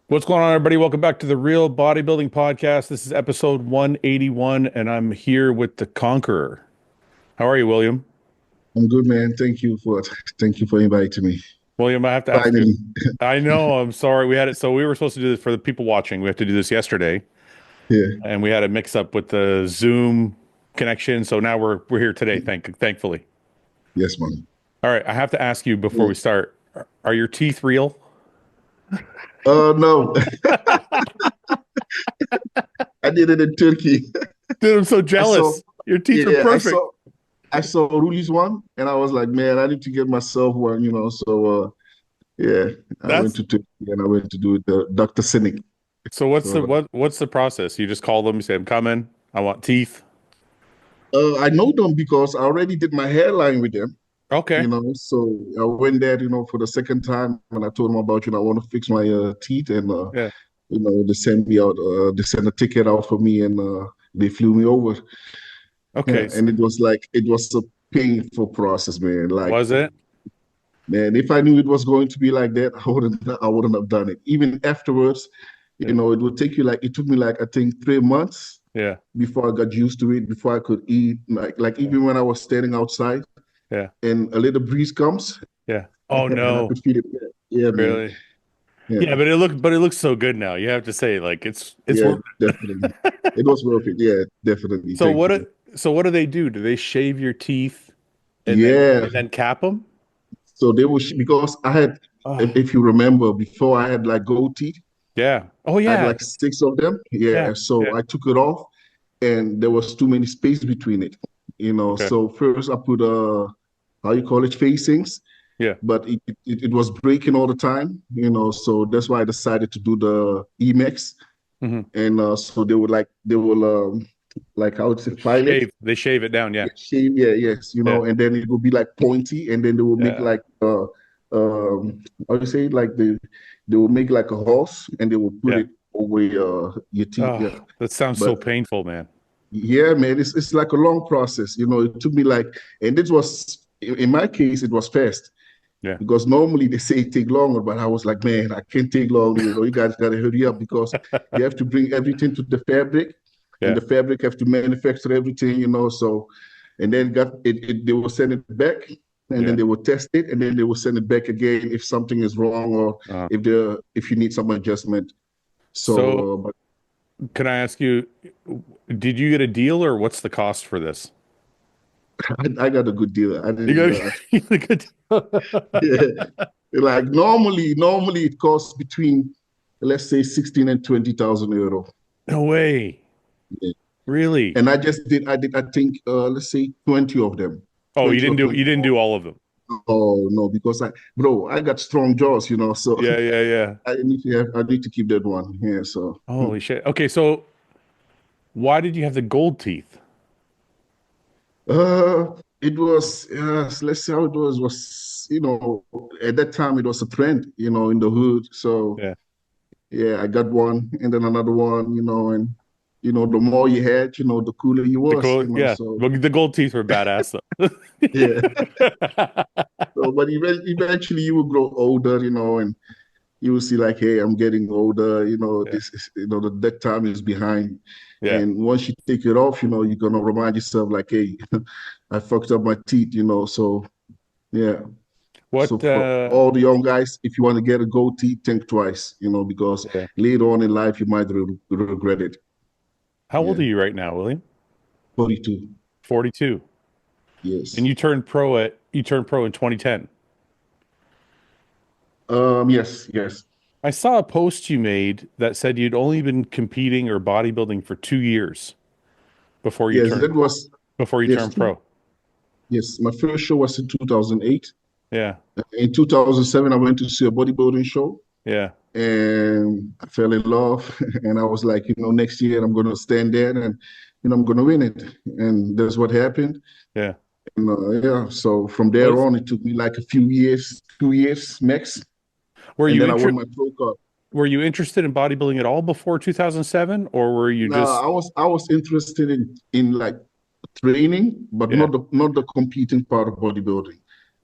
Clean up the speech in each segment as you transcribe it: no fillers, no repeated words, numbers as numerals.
What's going on, everybody? Welcome back to the Real Bodybuilding Podcast. This is episode 181, and I'm here with the Conqueror. How are you, William? I'm good, man. Thank you for inviting me. William, I have to ask you. Finally. I know, I'm sorry. We were supposed to do this for the people watching. We have to do this yesterday, Yeah. and we had a mix up with the Zoom connection. So now we're here today, thankfully. Yes, man. All right, I have to ask you before Yeah. we start, are your teeth real? No. I did it in Turkey. Dude, I'm so I saw, jealous. Your teeth are yeah, I perfect. saw I saw Ruli's one and I was like, man, I need to get myself one. So yeah, I went That's to Turkey and I went to do it Dr. Cynic. so what's the So what's the process? You just call them, you say, I'm coming, I want teeth. I know them because I already did my hairline with them, Okay. So I went there, for the second time and I told them about, I want to fix my teeth and Yeah. they sent me out, they sent a ticket out for me and they flew me over. Okay. Yeah, and it was a painful process, man. Like, Was it? man, if I knew it was going to be like that, I wouldn't have done it. Even afterwards, Yeah. it took me like I think 3 months Yeah. before I got used to it, before I could eat. Like Yeah. even when I was standing outside Yeah. and a little breeze comes Yeah. Oh and I no. could feel it. Yeah, yeah, man. Really? Yeah, Yeah, but it looks so good now. You have to say, like, it's yeah, worth definitely. it. It was worth it. Yeah, definitely. So Thank what you. do- so what do they do? Do they shave your teeth and then Yeah. and then cap them? So they were because I had, Oh, if you remember, before I had like gold teeth. yeah. Oh I had yeah. like six of them. Yeah. Yeah. So Yeah. I took it off and there was too many space between it. Okay. So first I put how you call it, facings, Yeah. but it was breaking all the time. So that's why I decided to do the Emax. Hmm. And so they will like how to file it. They shave it down. Yeah. Yeah, shave, yeah, yes, Yeah. and then it will be like pointy, and then they will make Yeah. like how do you say, like they will make like a horse, and they will put Yeah. it over your teeth. Oh, Yeah, that sounds so but painful, man. yeah, man, it's like a long process. It took me like, and this was in my case, it was fast Yeah. because normally they say it take longer, but I was like, man, I can't take long. You guys got to hurry up because you have to bring everything to the fabric, and Yeah. the fabric have to manufacture everything. So, and then they will send it back, and then Yeah. they will test it, and then they will send it back again if something is wrong or Uh, if you need some adjustment. so So, but can I ask you, did you get a deal or what's the cost for this? I got a good deal. I You didn't. got a good deal. Yeah. Like normally it costs between, let's say, 16 and 20,000 euro. No way. Yeah. Really? And I think, let's say 20 of them, Oh, 20 or you didn't 24. do all of them. Oh no, because I got strong jaws, so Yeah, yeah, yeah. I need to keep that one. Yeah. So, Holy shit. Okay, so why did you have the gold teeth? it was, let's see how it was, at that time it was a trend, in the hood. So Yeah. yeah, I got one and then another one, and the more you had, the cooler you The was, gold, yeah. so Well, the gold teeth were badass though. yeah. So, but eventually you will grow older, and you will see like, hey, I'm getting older, Yeah. this is, that time is behind. Yeah. And once you take it off, you're gonna remind yourself like, hey, I fucked up my teeth. So yeah. So What for all the young guys, if you want to get a gold teeth, think twice, because yeah. later on in life you might regret it. How old Yeah. are you right now, William? 42. 42. And Yes. you turned pro in 2010. Yes, yes. I saw a post you made that said you'd only been competing or bodybuilding for 2 years before you Yes, turned that was, before you yes, turned pro. yes. My first show was in 2008. Yeah. In 2007, I went to see a bodybuilding show Yeah. and I fell in love. And I was like, next year I'm going to stand there and I'm going to win it. And that's what happened. Yeah. And yeah, so from there Was on, it took me like a few years, 2 years max. were And you then I inter won my pro card. were you interested in bodybuilding at all before 2007 or were you Now just I was interested in like training, but yeah. not the competing part of bodybuilding.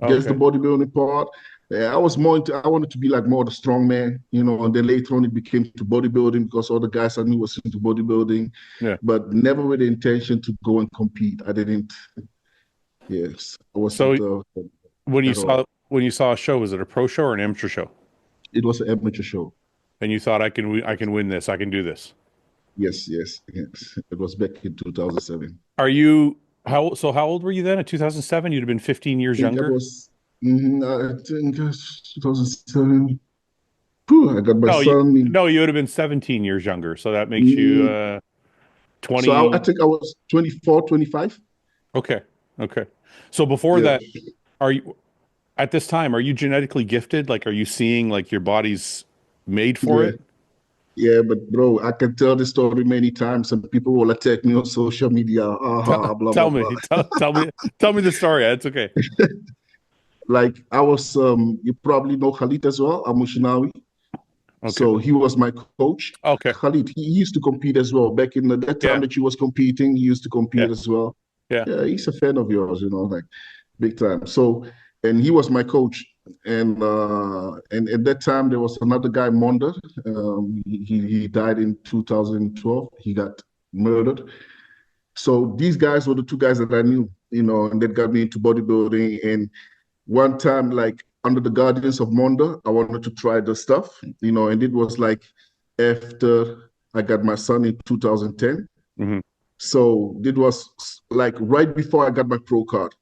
Just the Okay. bodybuilding part. Yeah, I was more into, I wanted to be like more the strong man, and then later on it became to bodybuilding because all the guys I knew was into bodybuilding, Yeah. but never with the intention to go and compete. I didn't, yes, I So wasn't at all. when you saw a show, was it a pro show or an amateur show? It was an amateur show. And you thought I can win this, I can do this. Yes, yes, yes. It was back in 2007. Are you how old were you then? In 2007, you'd have been 15 years I think I younger. was, I think it was 2007. Phew, I got my No, you son in, no, you would have been 17 years younger. So that makes you mm, so I 20. think I was 24, 25. Okay. Okay. So before Yeah, that, are you at this time, are you genetically gifted? Like, are you seeing like your body's made for yeah. it? Yeah, but bro, I can tell this story many times, and people will attack me on social media. Blah blah Tell blah. me, tell me the story. It's okay. Like I was, you probably know Khalid as well, Amushinawi. Okay. So he was my coach. Okay. Khalid, he used to compete as well. Back in that time Yeah. that he was competing, he used to Yeah. compete as well. Yeah. Yeah, he's a fan of yours, like big time. So, and he was my coach. And at that time there was another guy, Monda. He died in 2012. He got murdered. So these guys were the two guys that I knew, and that got me into bodybuilding. And one time, like under the guardians of Monda, I wanted to try the stuff, and it was like after I got my son in 2010. Hmm. So it was like right before I got my pro card.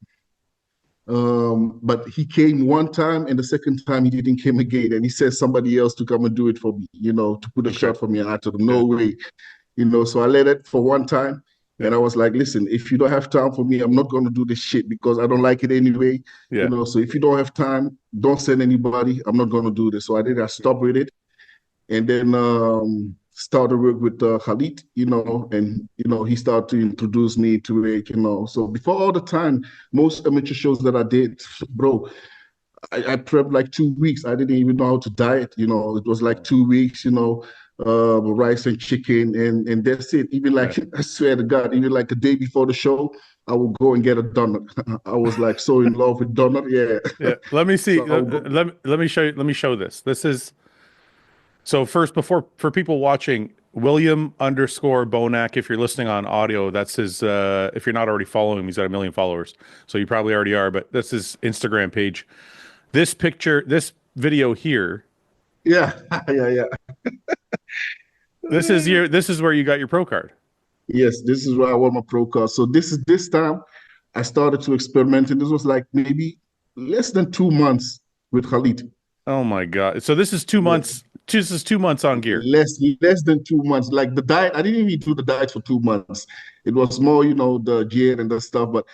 But he came one time, and the second time he didn't come again. And he said somebody else to come and do it for me, to put a Okay. shot for me. And I told him, Yeah. no way, So I let it for one time. Yeah. And I was like, listen, if you don't have time for me, I'm not going to do this shit because I don't like it anyway. Yeah. So if you don't have time, don't send anybody. I'm not going to do this. So I stopped with it. And then started work with Khalid, and he started to introduce me to it, So before all the time, most amateur shows that I did, bro, I prepped like 2 weeks. I didn't even know how to diet, It was like 2 weeks, rice and chicken, and that's it. Even Yeah. like I swear to God, even like a day before the show, I would go and get a donut. I was like so in love with donut, yeah. Yeah. Let me see. So I would go, Let me show you. Let me show this. This is so first before for people watching, William underscore Bonac. If you're listening on audio, that's his. If you're not already following him, he's got 1 million followers. So you probably already are. But that's his Instagram page. This picture, this video here. yeah, yeah, yeah. This is where you got your pro card. Yes, this is where I want my pro card. So this time I started to experiment, and this was like maybe less than 2 months with Khalid. Oh my God. So this is 2 months. This is 2 months on gear. Less than 2 months. Like the diet, I didn't even do the diet for 2 months. It was more, the gear and the stuff, but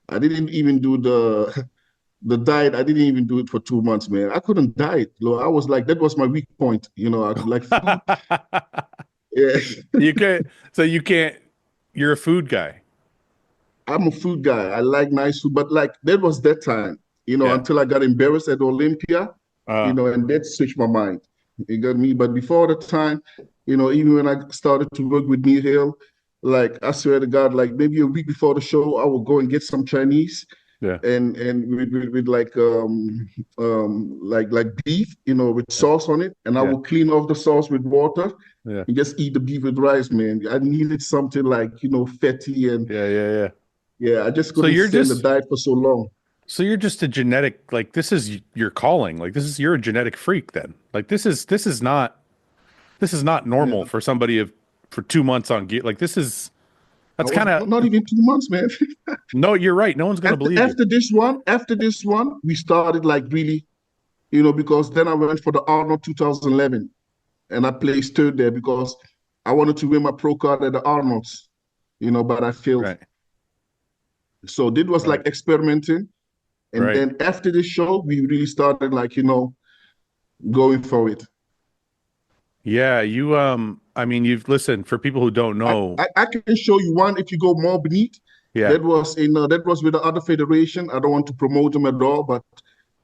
I didn't even do the diet. I didn't even do it for 2 months, man. I couldn't diet. I was like, that was my weak point. I could like food. Yeah. You can't, so you can't, you're a food guy. I'm a food guy. I like nice food, but like that was that time, Yeah. until I got embarrassed at Olympia, Uh, and that switched my mind. You got me? But before the time, even when I started to work with Neil Hill, like I swear to God, like maybe a week before the show, I would go and get some Chinese yeah. and with like beef, with Yeah. sauce on it, and I Yeah. will clean off the sauce with water Yeah. and just eat the beef with rice, man. I needed something like, fatty and Yeah. Yeah. Yeah. yeah, I just So couldn't you're stand the just, diet for so long. so you're just a genetic, like this is your calling. Like this is, you're a genetic freak then. Like this is not normal Yeah. for somebody of, for 2 months on gear. Like this is, I that's was kind of, not even 2 months, man. no, you're right. No one's going to after believe you. after this one, we started like really, because then I went for the Arnold 2011 and I placed third there because I wanted to win my pro card at the Arnolds, but I failed. Right. So it was Right. like experimenting. And Right. then after the show, we really started like, going for it. Yeah. I mean, you've listened for people who don't I, know. I, I can show you one if you go more beneath. Yeah. That was with the other federation. I don't want to promote them at all, but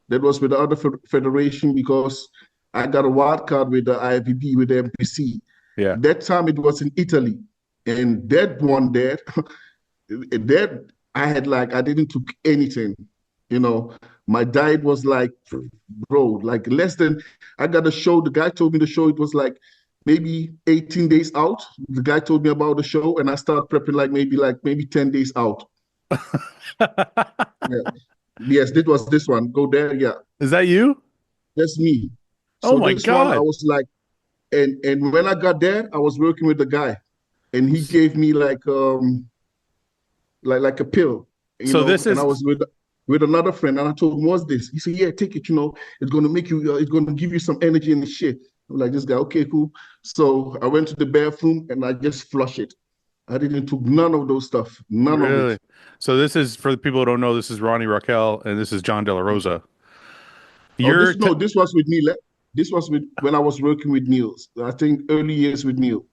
that was with the other federation because I got a wild card with the IFBB with the MPC. Yeah. That time it was in Italy, and that one there, that I had like I didn't took anything. You know, my diet was like, bro, like less than, I got a show. The guy told me the show, it was like maybe 18 days out. The guy told me about the show and I started prepping like maybe 10 days out. Yeah. Yes, this was this one. Go there. Yeah. Is that you? That's me. Oh So my this one, I God. was like, and when I got there, I was working with the guy and he gave me like a pill, So this and I is was with another friend, and I told him, "What's this?" He said, "Yeah, take it. It's gonna make you. It's gonna give you some energy and shit." I'm like, "This guy, okay, cool." So I went to the bathroom and I just flushed it. I didn't took none of those stuff, none of it. really. So this is for the people who don't know, this is Ronnie Raquel and this is John De La Rosa. Oh, You're t this was with Neil. This was with when I was working with Neil. I think early years with Neil.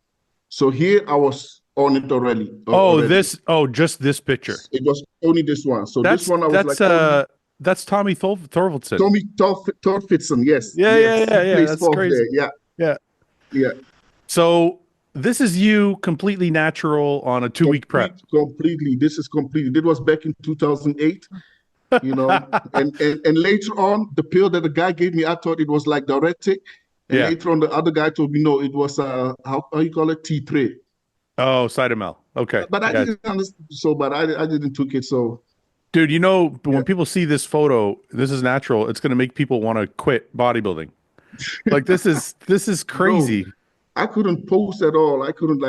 So here I was on it already. Oh, Already, just this picture. it was only this one. So this That's one I was like, that's oh, uh that's Tommy Thorvaldsen. Tommy Torfitson. Yes, Yeah, yeah, yes, yeah, he yeah. plays That's fourth there. crazy. Yeah, Yeah. yeah. So this is you completely natural on a 2 week prep. Completely. This is completely. It was back in 2008, and later on, the pill that the guy gave me, I thought it was like diuretic, and Yeah. later on, the other guy told me no, it was how you call it, T3. Oh, Cytomel. Okay. But I Yeah. didn't understand, so but I didn't took it. So Dude, yeah, when people see this photo, this is natural. It's going to make people want to quit bodybuilding. Like this is bro, crazy. I couldn't pose at all. I couldn't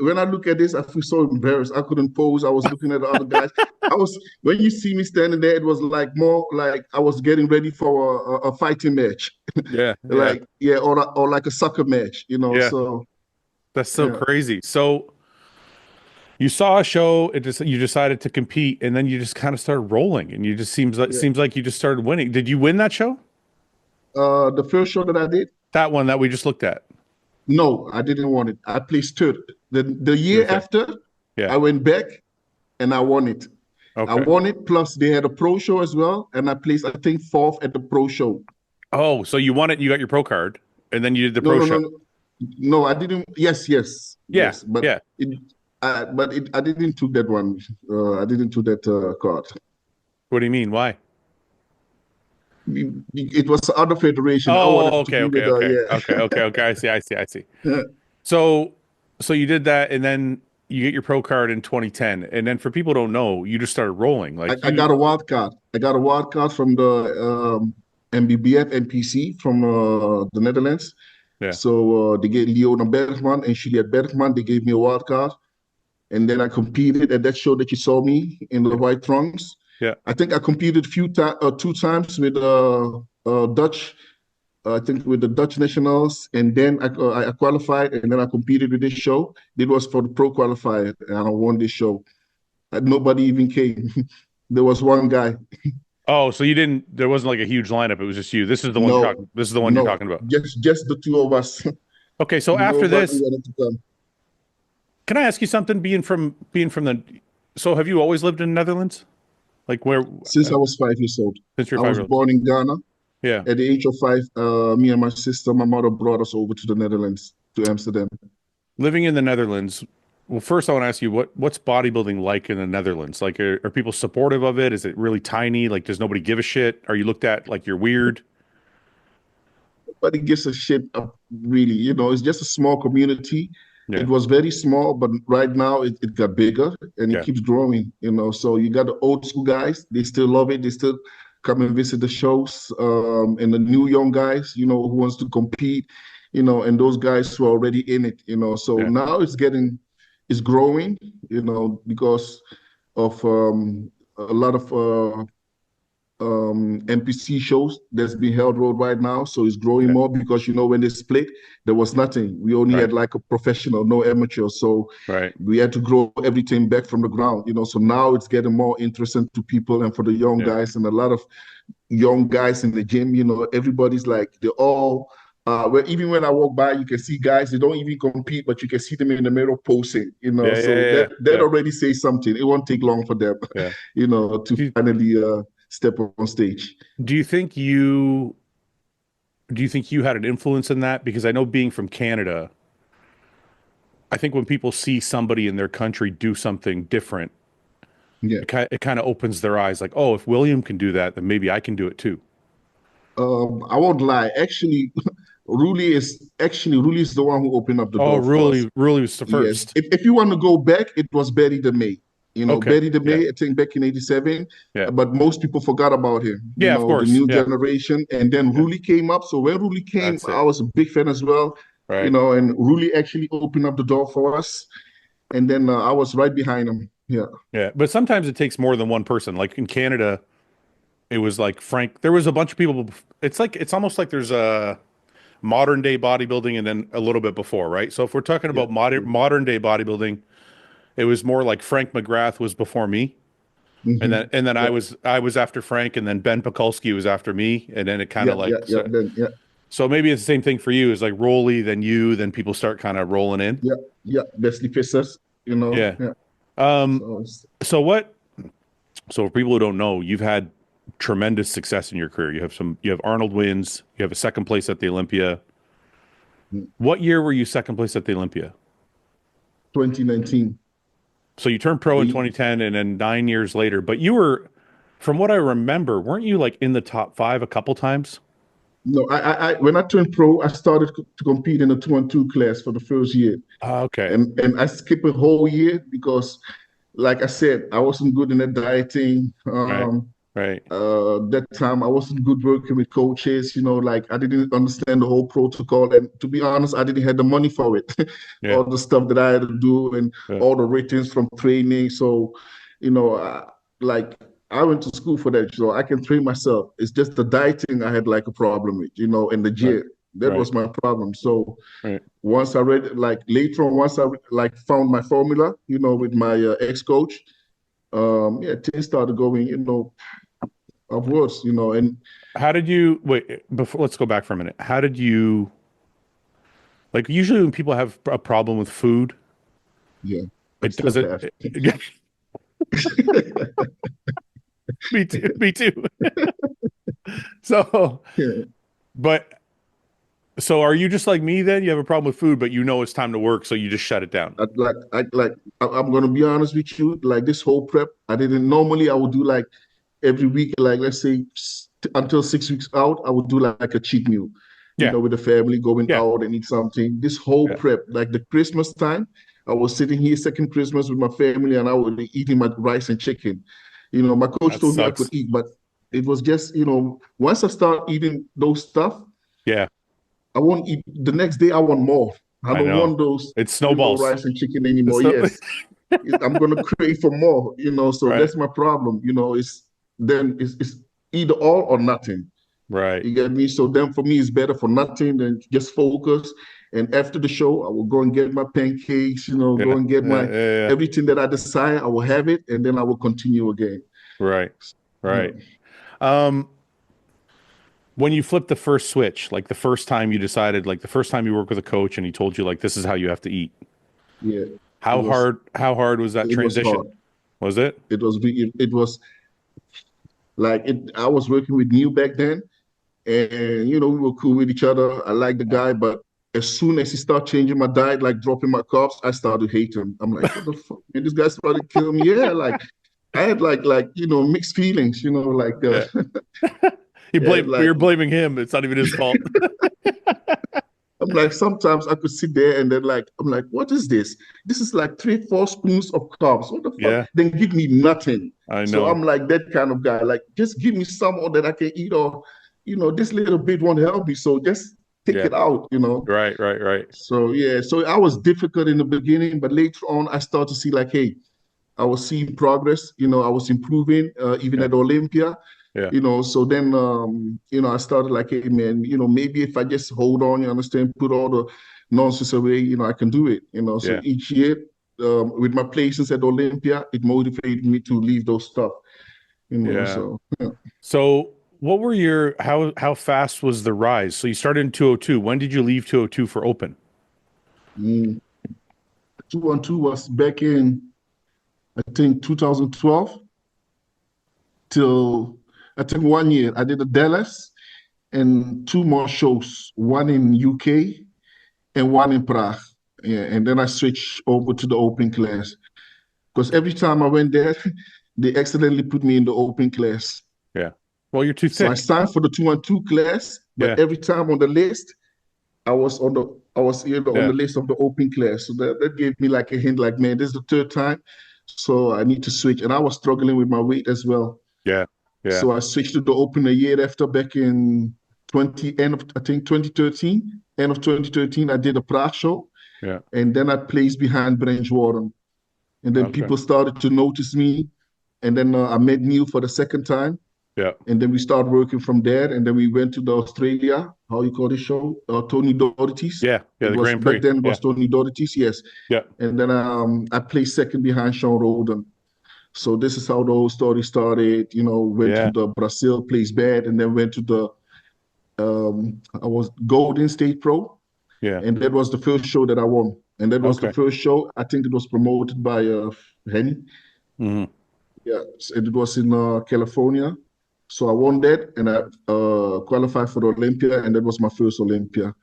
when I look at this, I feel so embarrassed. I couldn't pose. I was looking at the other guys. I was when you see me standing there, it was like more like I was getting ready for a fighting match, Yeah, yeah, like yeah, or like a soccer match, yeah. So That's so yeah, crazy. So you saw a show, you decided to compete, and then you just kind of started rolling, and you just yeah. seems like you just started winning. Did you win that show? The first show that I did, That one that we just looked at. no, I didn't want it. I placed third. The year Okay. after, Yeah. I went back and I won it. I Okay. won it. Plus, they had a pro show as well, and I placed, I think, fourth at the pro show. Oh, so you won it, you got your pro card, and then you did the No, pro no, show. no, no, no. I didn't. Yes, yes, Yeah. yes. But Yeah. I didn't took that one. I didn't took that card. What do you mean? Why? It was the other federation. I Oh, wanted to okay, be okay, with. okay. Okay, Yeah. okay, okay. I see, I see, I see. So so you did that and then you get your pro card in 2010. And then for people who don't know, you just started rolling. Like I you got a wild card. I got a wild card from the MBBF NPC from the Netherlands. yeah, So they gave Leona Bergman and Juliette Bergman. They gave me a wild card, and then I competed at that show that you saw me in the yeah, white trunks. yeah. I think I competed two times with Dutch. I think with the Dutch nationals, and then I qualified, and then I competed with this show. It was for the pro qualifier, and I won this show. Nobody even came. There was one guy. Oh, so you didn't there wasn't like a huge lineup. It was just you. No, This is the one you're no, talking about. just the two of us. Okay, so after Nobody this, wanted to come. can I ask you something being from the so have you always lived in the Netherlands? Like where Since I was 5 years old. since you're I five was years old? born in Ghana. Yeah. At the age of five, me and my sister, my mother brought us over to the Netherlands, to Amsterdam. Living in the Netherlands, well, first I want to ask you what's bodybuilding like in the Netherlands? Like, are people supportive of it? Is it really tiny? Like, does nobody give a shit? Are you looked at like you're weird? But it gives a shit up, really. It's just a small community. Yeah, It was very small, but right now it got bigger and it yeah, keeps growing. So you got the old school guys, they still love it. They still come and visit the shows. And the new young guys, who wants to compete, and those guys who are already in it. So yeah, now it's growing, because of a lot of NPC shows that's being held worldwide now. So it's growing yeah. more because when they split, there was nothing. We only Right, had like a professional, no amateur. So right. we had to grow everything back from the ground. So now it's getting more interesting to people and for the young Yeah, guys and a lot of young guys in the gym. Everybody's like they're all. Where even when I walk by, you can see guys. They don't even compete, but you can see them in the mirror posing. yeah, yeah, So yeah, that yeah. that Yeah. already says something. It won't take long for them, Yeah. to Do you, finally step on stage. do you think you had an influence in that? Because I know being from Canada, I think when people see somebody in their country do something different, Yeah. It kind of opens their eyes like, oh, if William can do that, then maybe I can do it too. I won't lie. Actually, Ruli is the one who opened up the Oh, door for us. Ruli was the Yes. first. If you want to go back, it was Betty the May. Okay. Betty the Yeah. May, I think back in 87, Yeah. but most people forgot about him, Yeah, of the course. new Yeah. generation. And then Yeah. Ruli came up. So when Ruli came, That's I it. was a big fan as well, Right. and Ruli actually opened up the door for us. And then I was right behind him. Yeah. Yeah. But sometimes it takes more than one person. Like in Canada, it was like Frank. There was a bunch of people. It's like it's almost like there's a modern day bodybuilding and then a little bit before, right? So if we're talking Yeah. about modern day bodybuilding, it was more like Frank McGrath was before me, Hmm. and then Yeah. I was after Frank, and then Ben Pekulski was after me, and then it kind Yeah. of Yeah. like Yeah. so, Then, yeah. so maybe it's the same thing for you. Is like Rolly, then you, then people start kind of rolling in. Yeah. Yeah. Wesley Fissers. Yeah. Yeah. Um. So, So what? So for people who don't know, you've had tremendous success in your career. You have Arnold wins. You have a second place at the Olympia. mm, What year were you second place at the Olympia? 2019. So you turned pro in The 2010 and then 9 years later, but you were, from what I remember, weren't you like in the top five a couple times? No, when I turned pro, I started to compete in the 2-on-2 class for the first year, Okay. and I skipped a whole year because, like I said, I wasn't good in the dieting. Right. Right. That time I wasn't good working with coaches. Like I didn't understand the whole protocol, and to be honest, I didn't have the money for it. Yeah. All the stuff that I had to do and Yeah. all the ratings from training. So, you know, I, like I went to school for that, so I can train myself. It's just the dieting I had like a problem with, and the Right. gym. That Right. was my problem. So Right. once I read, like later on, once I like found my formula, with my ex-coach, yeah, things started going, upwards, and How did you wait before let's go back for a minute. How did you like usually when people have a problem with food, yeah, I it still doesn't have. me too, me too. So, Yeah. but so are you just like me then? You have a problem with food, but you know it's time to work, so you just shut it down. I'm gonna be honest with you. Like this whole prep, I didn't normally. I would do like every week, like let's say until 6 weeks out, I would do like a cheat meal, Yeah. with the family, going Yeah. out and eat something. This whole Yeah. prep, like the Christmas time, I was sitting here second Christmas with my family, and I would be eating my rice and chicken. My coach That told me I could sucks. eat, but it was just, once I start eating those stuff, Yeah. I won't eat the next day. I want more. I I don't know. want those, It snowballs. rice and chicken It's anymore. so Yes, I'm gonna crave for more. So right. that's my problem. It's either all or nothing. Right. You get me? So then for me, it's better for nothing than just focus. And after the show, I will go and get my pancakes. Go Yeah. and get Yeah. my Yeah. Yeah. everything that I desire. I will have it, and then I will continue again. Right. Yeah, Right. Um, when you flipped the first switch, like the first time you decided, like the first time you worked with a coach and he told you like this is how you have to eat. yeah. It was How hard was that it was hard. transition? Was it? It was like it. I was working with Neil back then, and we were cool with each other. I liked the Yeah. guy, but as soon as he started changing my diet, like dropping my carbs, I started to hate him. I'm like, what the fuck, man? This guy's trying to kill me. Yeah, like I had like mixed feelings. Like Yeah. yeah, You're blaming him. It's not even his fault. I'm like sometimes I could sit there and then like I'm like, what is this? This is like 3-4 spoons of carbs. What the fuck? Yeah, Then give me nothing. I So know. I'm like that kind of guy. Like just give me some more that I can eat, or this little bit won't help me. So just take Yeah. it out. Right, right, right. So yeah, so I was difficult in the beginning, but later on I started to see like, hey, I was seeing progress. I was improving, even Yeah. at Olympia. Yeah. So then, I started like, hey, man, maybe if I just hold on, you understand, put all the nonsense away, I can do it. So Yeah. each year, with my places at Olympia, it motivated me to leave those stuff. Yeah. So yeah. So what were your how fast was the rise? So you started in 202. When did you leave 202 for open? Mm, 2-on-2 was back in, I think, 2012 till I think 1 year. I did a Dallas and two more shows, one in UK and one in Prague. Yeah, and then I switched over to the open class because every time I went there, they accidentally put me in the open class. Yeah. Well, you're too So I thick. signed for the 212 class, but Yeah. every time on the list, I was on the Yeah. list of the open class. So that gave me like a hint, like, man, this is the third time. So I need to switch. And I was struggling with my weight as well. Yeah. Yeah. So I switched to the open a year after, back in I think 2013, end of 2013, I did a Prague show. Yeah. And then I placed behind Branch Warren. And then Okay. people started to notice me. And then I met Neil for the second time. Yeah. And then we started working from there. And then we went to the Australia, how you call this show? Tony Doherty's. Yeah. Yeah. It The was Grand back Prix. then it Yeah. was Tony Doherty's, yes. Yeah. And then I placed second behind Sean Roden. So this is how the whole story started. Went to Yeah. the Brazil, placed bad, and then went to the I was Golden State Pro, Yeah. and that was the first show that I won. And that was the Okay. first show. I think it was promoted by Henny. Hmm. Yeah, it was in California. So I won that, and I qualified for the Olympia, and that was my first Olympia,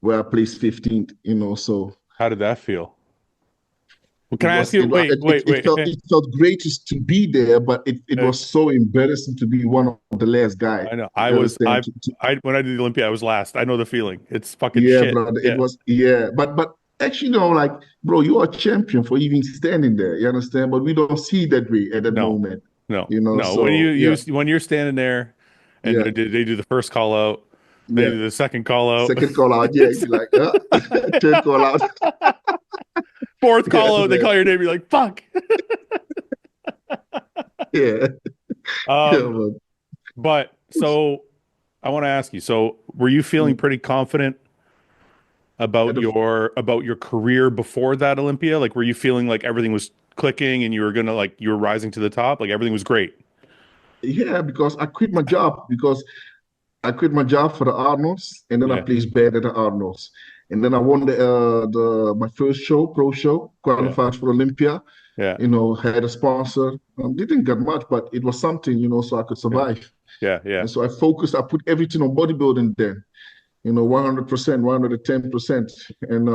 where I placed 15th. So How did that feel? Well, can it I ask was you? it, Wait. Wait. it Wait. felt it felt great to be there, but it was so embarrassing to be one of the last guy. I know. You understand? When I did the Olympia, I was last. I know the feeling. It's fucking Yeah, shit. brother. It Yeah. was, yeah, but actually, like, bro, you are a champion for even standing there. You understand? But we don't see it that way at that No. moment. No. No. When So yeah, when you're standing there, and yeah, they do the first call out, they yeah. do the second call out, Second call out, yeah, you're like, third call out, fourth yeah, call out, they man, call your name. You're like, fuck. yeah, yeah, Um. man. But so I want to ask you. So were you feeling Mm. pretty confident At about the your career before that Olympia? Like, were you feeling like everything was clicking and you were gonna like you were rising to the top? Like everything was great. Yeah, because I quit my job for the Arnolds, and then I Yeah. placed bad at the Arnolds, and then I won my first show, pro show, Yeah. qualified for Olympia. Yeah. Had a sponsor. Didn't get much, but it was something, so I could Yeah. survive. Yeah. Yeah. And so I put everything on bodybuilding then, 100%, 110%, and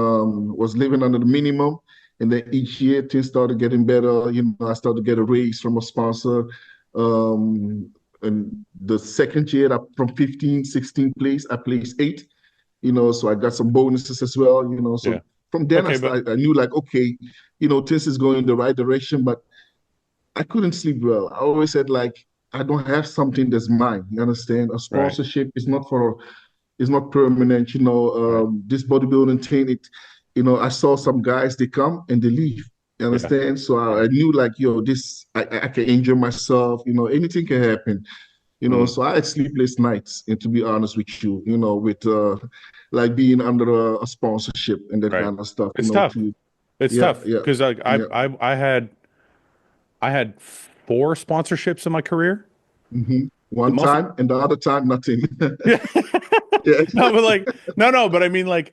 was living under the minimum. And then each year things started getting better. I started to get a raise from a sponsor. Um, and the second year, from 15, 16 place, I placed eight. So I got some bonuses as well. Yeah. So from then Okay, but I knew, like, okay, things is going in the right direction, but I couldn't sleep well. I always said, like, I don't have something that's mine. You understand? A right. sponsorship is not permanent. Right. This bodybuilding thing, I saw some guys, they come and they leave. You Yeah. understand? So Yeah. I knew, like, I can injure myself. Anything can happen. Mm. So I had sleepless nights, and to be honest with you, with like being under a sponsorship and that Right. kind of stuff. It's tough. It's Yeah, tough yeah, because like yeah. I had four sponsorships in my career. The One most time, and the other time, nothing. Yeah. Yeah, No, but like no, but I mean like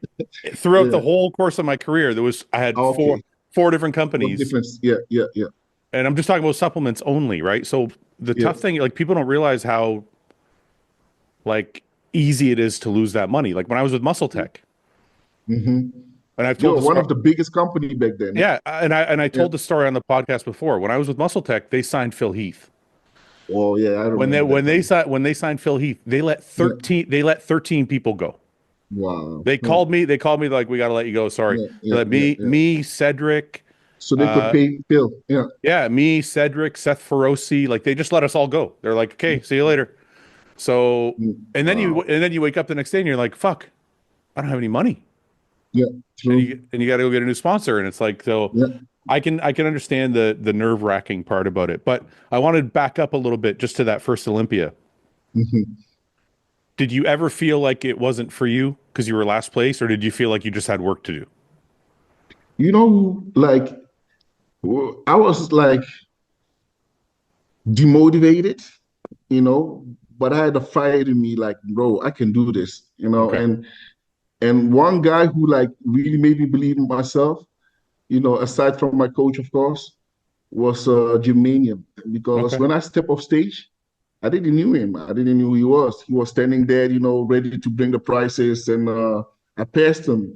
throughout the yeah. whole course of my career, I had Okay. four different What companies, difference? Yeah, yeah, yeah, and I'm just talking about supplements only, right? So the yeah. tough thing, like people don't realize how like easy it is to lose that money. Like when I was with Muscle Tech, hmm and I've told You're the one story. of the biggest company back then. Eh? Yeah, and I Yeah. told the story on the podcast before. When I was with Muscle Tech, they signed Phil Heath. Oh, yeah, I remember that time. When they signed Phil Heath, Yeah. they let 13 people go. Wow. They called me like we got to let you go. Sorry. Yeah, They yeah, let yeah, yeah. me, Cedric, So they could uh, pay Phil. Yeah. yeah, me, Cedric, Seth Feroci, like they just let us all go. They're like, okay, see you later. So, Wow. and then you wake up the next day and you're like, fuck, I don't have any money, Yeah. True. and you got to go get a new sponsor, and it's like, so Yeah. I can understand the nerve wracking part about it, but I wanted to back up a little bit just to that first Olympia. hmm Did you ever feel like it wasn't for you because you were last place, or did you feel like you just had work to do? Like, I was like demotivated, you know, but I had a fire in me, like, bro, I can do this, Okay. and one guy who, like, really made me believe in myself, aside from my coach, of course, was Jim Manion. Because Okay. when I step off stage, I didn't knew him. I didn't know who he was. He was standing there, ready to bring the prices, and I passed him,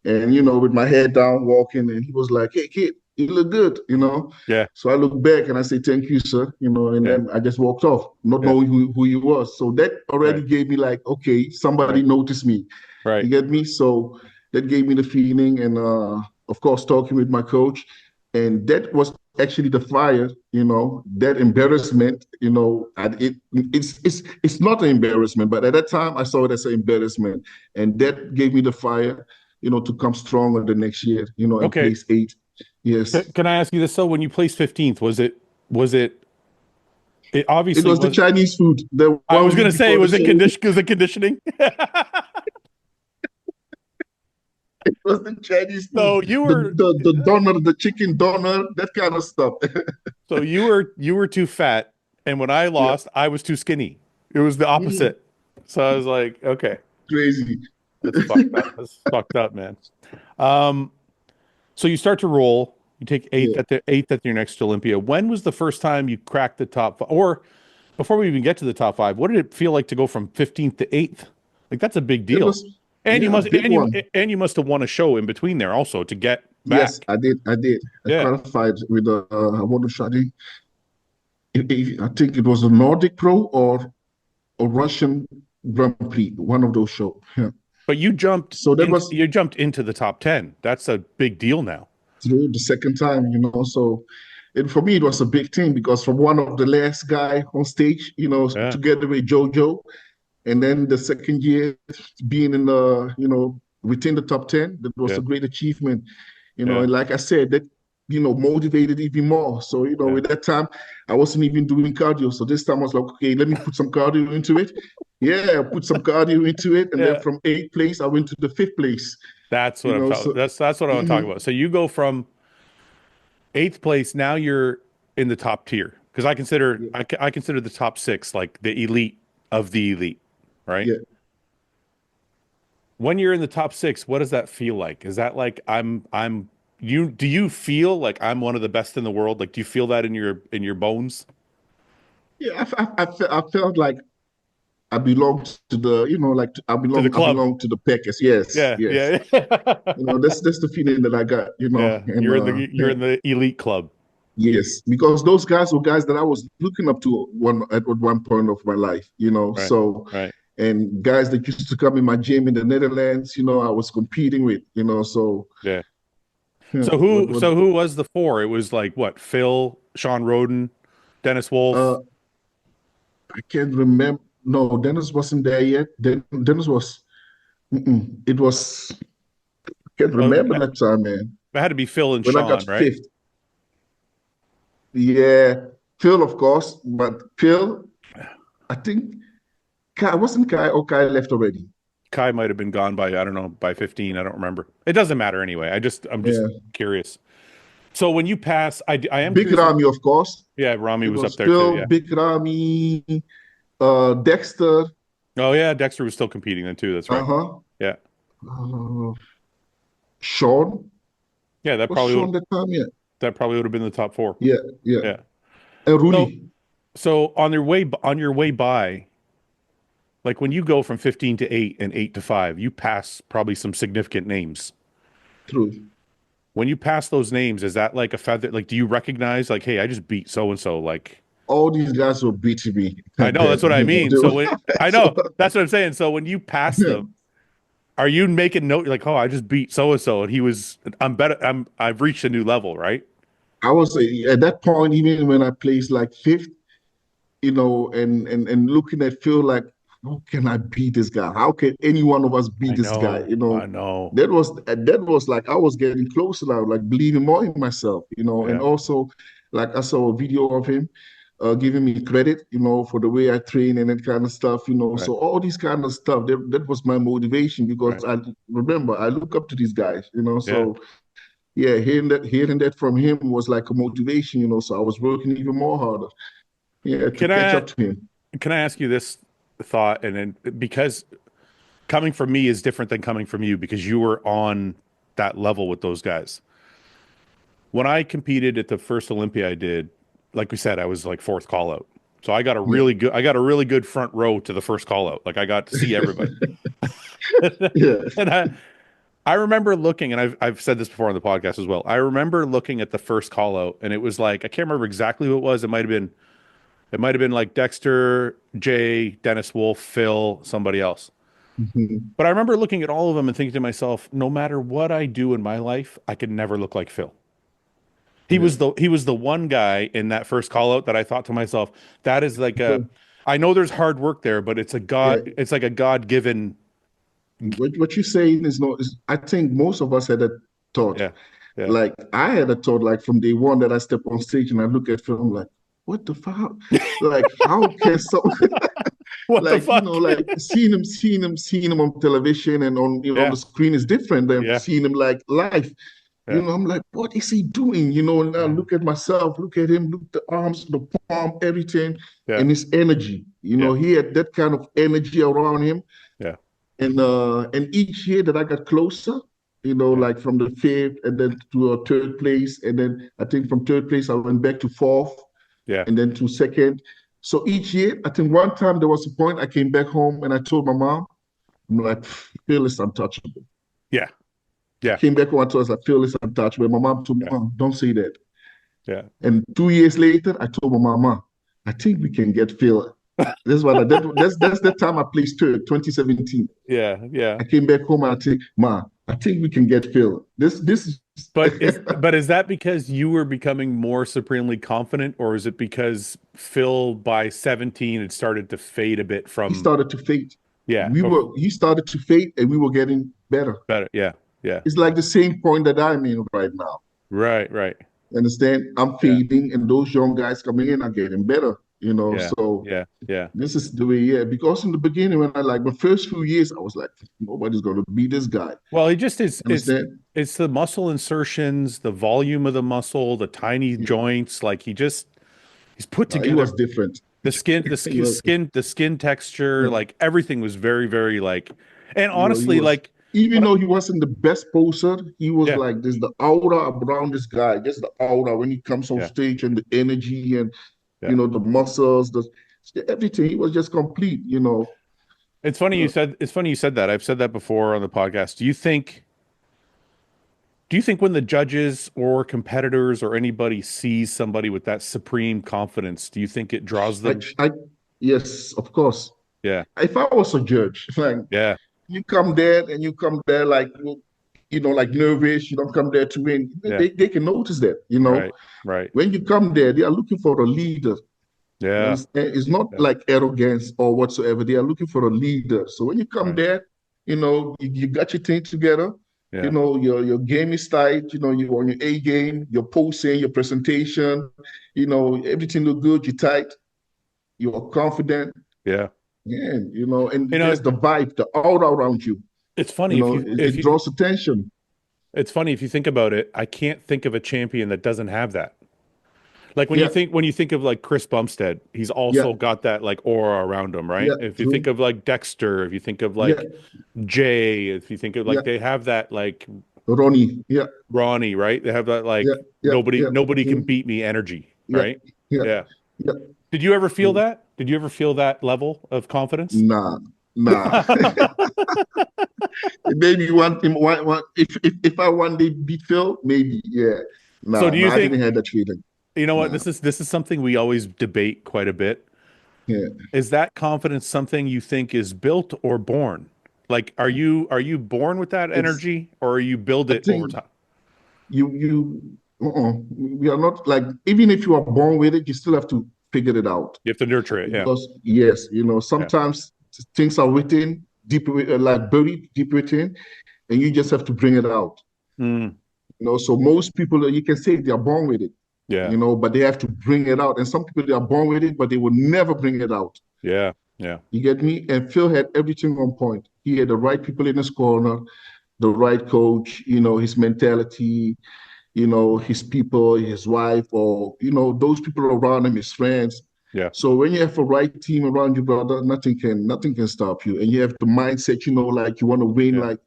and with my head down, walking, and he was like, "Hey, kid, you look good, you know. Yeah. So I look back and I say, thank you, sir, you know, and Yeah. then I just walked off, not Yeah. knowing who he was. So that already Right. gave me like, okay, somebody Right. noticed me. You Right. get me? So that gave me the feeling, and of course, talking with my coach, and that was actually the fire. You know, that embarrassment. You know, it's not an embarrassment, but at that time I saw it as an embarrassment, and that gave me the fire. You know, to come stronger the next year. You know, and Okay. place 8. Yes, Can I ask you this? So when you placed 15th, was it, it it obviously was the was, Chinese food, the I was one going week to say, before the was it show. was it conditioning? It was the Chinese food, So you were, the doner, the chicken doner, that kind of stuff. so you were too fat, and when I Yeah. lost, I was too skinny. It was the Mm, opposite. So I was like, okay, crazy. that's fucked up. That's fucked up, man. Um, so you start to roll. You take Yeah. eighth at your next Olympia. When was the first time you cracked the top five? Or before we even get to the top five, what did it feel like to go from 15th to 8th? Like that's a big It deal. was, yeah, a big one. And you must have won a show in between there also to get Yes, back. I did. I did. I Yeah. qualified with I want to study. I think it was a Nordic Pro or a Russian Grand Prix, one of those shows. Yeah. But So that was you jumped into the top 10. That's a big deal now. through the second time, you know. So for me, it was a big thing because from one of the last guy on stage, you know, Yeah. together with JoJo, and then the second year being in the, you know, within the top 10, that was Yeah. a great achievement, you know. Yeah. And like I said, that, you know, motivated even more. So, you know, Yeah. at that time, I wasn't even doing cardio. So this time I was like, okay, let me put some cardio into it. Yeah, I put some cardio into it. And then Yeah. from 8th place, I went to the 5th place, That's you what I'm know. talking. So, That's what I want to talk mhm, about. So you go from 8th place, now you're in the top tier. Because yeah, I consider the top 6 like the elite of the elite, right? yeah. When you're in the top 6, what does that feel like? Is that like I'm you do you feel like I'm one of the best in the world? Like do you feel that in your bones? Yeah, I felt like I belong to the, you know, like To the I club. belong to the Packers. Yes, Yeah, yes. yeah. You know, that's the feeling that I got, you know. Yeah, And you're in the elite club. yes, because those guys were guys that I was looking up to at one point of my life, you know. Right. So, Right. and guys that used to come in my gym in the Netherlands, you know, I was competing with, you know. So, Yeah. yeah, So who was the four? It was like what? Phil, Sean Roden, Dennis Wolf. uh I can't remember. No, Dennis wasn't there yet. Dennis was it was I can't Well, remember that time, man. it had to be Phil and When I got Sean, right? 5th. Yeah, Phil, of course, but Phil, I think Kai wasn't Kai or Kai left already. Kai might have been gone by I don't know by 15. I don't remember. It doesn't matter anyway. I'm just Yeah. curious. So when you pass, I am Big curious. Ramy, of course. Yeah, Rami It was up was there too. Phil, Yeah. Big Ramy, Dexter. Oh yeah, Dexter was still competing then too. That's right. Uh-huh. Yeah. Uh, Sean. Yeah, Was Sean that time? Yeah. that probably would have been the top four. Yeah, yeah. Yeah. And So Rudy. on your way by, like when you go from 15 to 8 and 8 to 5, you pass probably some significant names. True. When you pass those names, is that like a feather? Like, do you recognize like, hey, I just beat so and so? Like, All these guys were beating me I know that's then. what I You know, mean. they So were I so know that's what I'm saying. So when you pass yeah. them, are you making note like, oh, I just beat so and so, and I'm better. I've reached a new level, right? I was at that point, even when I placed like 5th, you know, and looking at Phil like, how can I beat this guy? How can any one of us beat this guy? You I know, know. that was like I was getting closer now, like believing more in myself, you know, and Yeah, also like I saw a video of him giving me credit, you know, for the way I train and that kind of stuff, you know. right, So all these kind of stuff, that was my motivation because right. I remember I look up to these guys, you know. Yeah. So yeah, hearing that from him was like a motivation, you know. So I was working even more harder, yeah, to Can catch I up to him. can I ask you this thought? And then because coming from me is different than coming from you because you were on that level with those guys. When I competed at the first Olympia I did, like we said, I was like fourth call out. So Yeah. I got a really good front row to the first call out. Like I got to see everybody. Yeah. And I remember looking, and I've said this before on the podcast as well. I remember looking at the first call out, and it was like I can't remember exactly what it was. It might have been like Dexter, Jay, Dennis Wolf, Phil, somebody else. Mhm. But I remember looking at all of them and thinking to myself, no matter what I do in my life, I could never look like Phil. Yeah. He was the one guy in that first call out that I thought to myself, that is like a So, I know there's hard work there, but yeah. it's like a God given. What you're saying is not, is, I think most of us had a thought. Yeah. Yeah. Like I had a thought, like from day one that I step on stage and I look at film, like, what the fuck? Like, how can so What the like, fuck? like seeing him on television and on on Yeah. the screen is different than Yeah. seeing him like live. Yeah. I'm like, what is he doing? And I Yeah. look at myself, look at him, look at the arms, the palm, everything, Yeah. and his energy. Yeah. He had that kind of energy around him. Yeah. And each year that I got closer, Yeah. like from the fifth and then to a third place, and then I think from third place I went back to fourth, Yeah. and then to second. So each year, I think one time there was a point I came back home and I told my mom, I'm like, Phil is untouchable. Yeah. I Yeah. came back home and told us like, Phil is untouchable. My mom told me, Yeah. Mom, don't say that. Yeah. And 2 years later, I told my mama, I think we can get Phil. That's the time I placed third, 2017. Yeah. Yeah. I came back home and I think, Ma, I think we can get Phil. This is But is that because you were becoming more supremely confident, or is it because Phil by 17 had started to fade a bit he from started to fade. yeah, He started to fade and we were getting better. better. Yeah. Yeah. It's like the same point that I'm in right now. Right, right. You understand? I'm Yeah. fading and those young guys coming in are getting better. Yeah. So Yeah. Yeah. this is the way, yeah. Because in the beginning, when I like the first few years, I was like, nobody's gonna beat this guy. Well, it just is Understand? it's the muscle insertions, the volume of the muscle, the tiny joints, like he's put He together was different. the skin He was, the skin texture, yeah. like everything was very, very like and He honestly, was, like even what though he wasn't the best poser, he was yeah, like, there's the aura around this guy. There's the aura when he comes on yeah, stage and the energy and, yeah. the muscles, everything. He was just complete. Uh, It's funny you said that. I've said that before on the podcast. Do you think when the judges or competitors or anybody sees somebody with that supreme confidence, do you think it draws I, them? I, yes, of course. Yeah. If I was a judge, like Yeah. you come there and you come there like, like nervous, you don't come there to win. Yeah. They can notice that. Right. Right. When you come there, they are looking for a leader. You Yeah. understand? It's not Yeah. like arrogance or whatsoever. They are looking for a leader. So when you come Right. there, you got your thing together. Yeah. Your game is tight. You're on your A game, your posing, your presentation. Everything look good. You're tight. You're confident. Yeah. Yeah, and You know, there's the vibe, the aura around you. it's funny if you It draws attention. it's funny if you think about it. I can't think of a champion that doesn't have that. Like Yeah, when you think of like Chris Bumstead, he's yeah, also got that like aura around him, right? yeah, If you think true. of like Dexter, if you think of Yeah, like Jay, if you think of yeah, like they have that like Ronnie. Yeah, Ronnie, right? They have that yeah, like yeah, yeah, nobody can true. beat me energy, Yeah, right? yeah, Yeah. yeah, Did you ever feel true. that? Did you ever feel that level of confidence? Nah, nah. Maybe if I one day beat Phil, maybe, yeah. So Nah, do nah, you I didn't think, have that feeling. you know what, Nah, this is something we always debate quite a bit. yeah. Is that confidence something you think is built or born? Like are you born with that It's energy or you build I it over think time? we are not like, even if you are born with it, you still have to figure it out. You have to nurture it, yeah. Because yes, Yeah. sometimes things are written deep, like buried deep within, and you just have to bring it out. Mm, So most people, you can say they are born with it, yeah. but they have to bring it out. And some people, they are born with it, but they will never bring it out. Yeah. Yeah. You get me? And Phil had everything on point. He had the right people in his corner, the right coach, his mentality, his people, his wife, or, those people around him, his friends. Yeah. So when you have a right team around you, brother, nothing can stop you. And you have the mindset, like you want to win, Yeah. like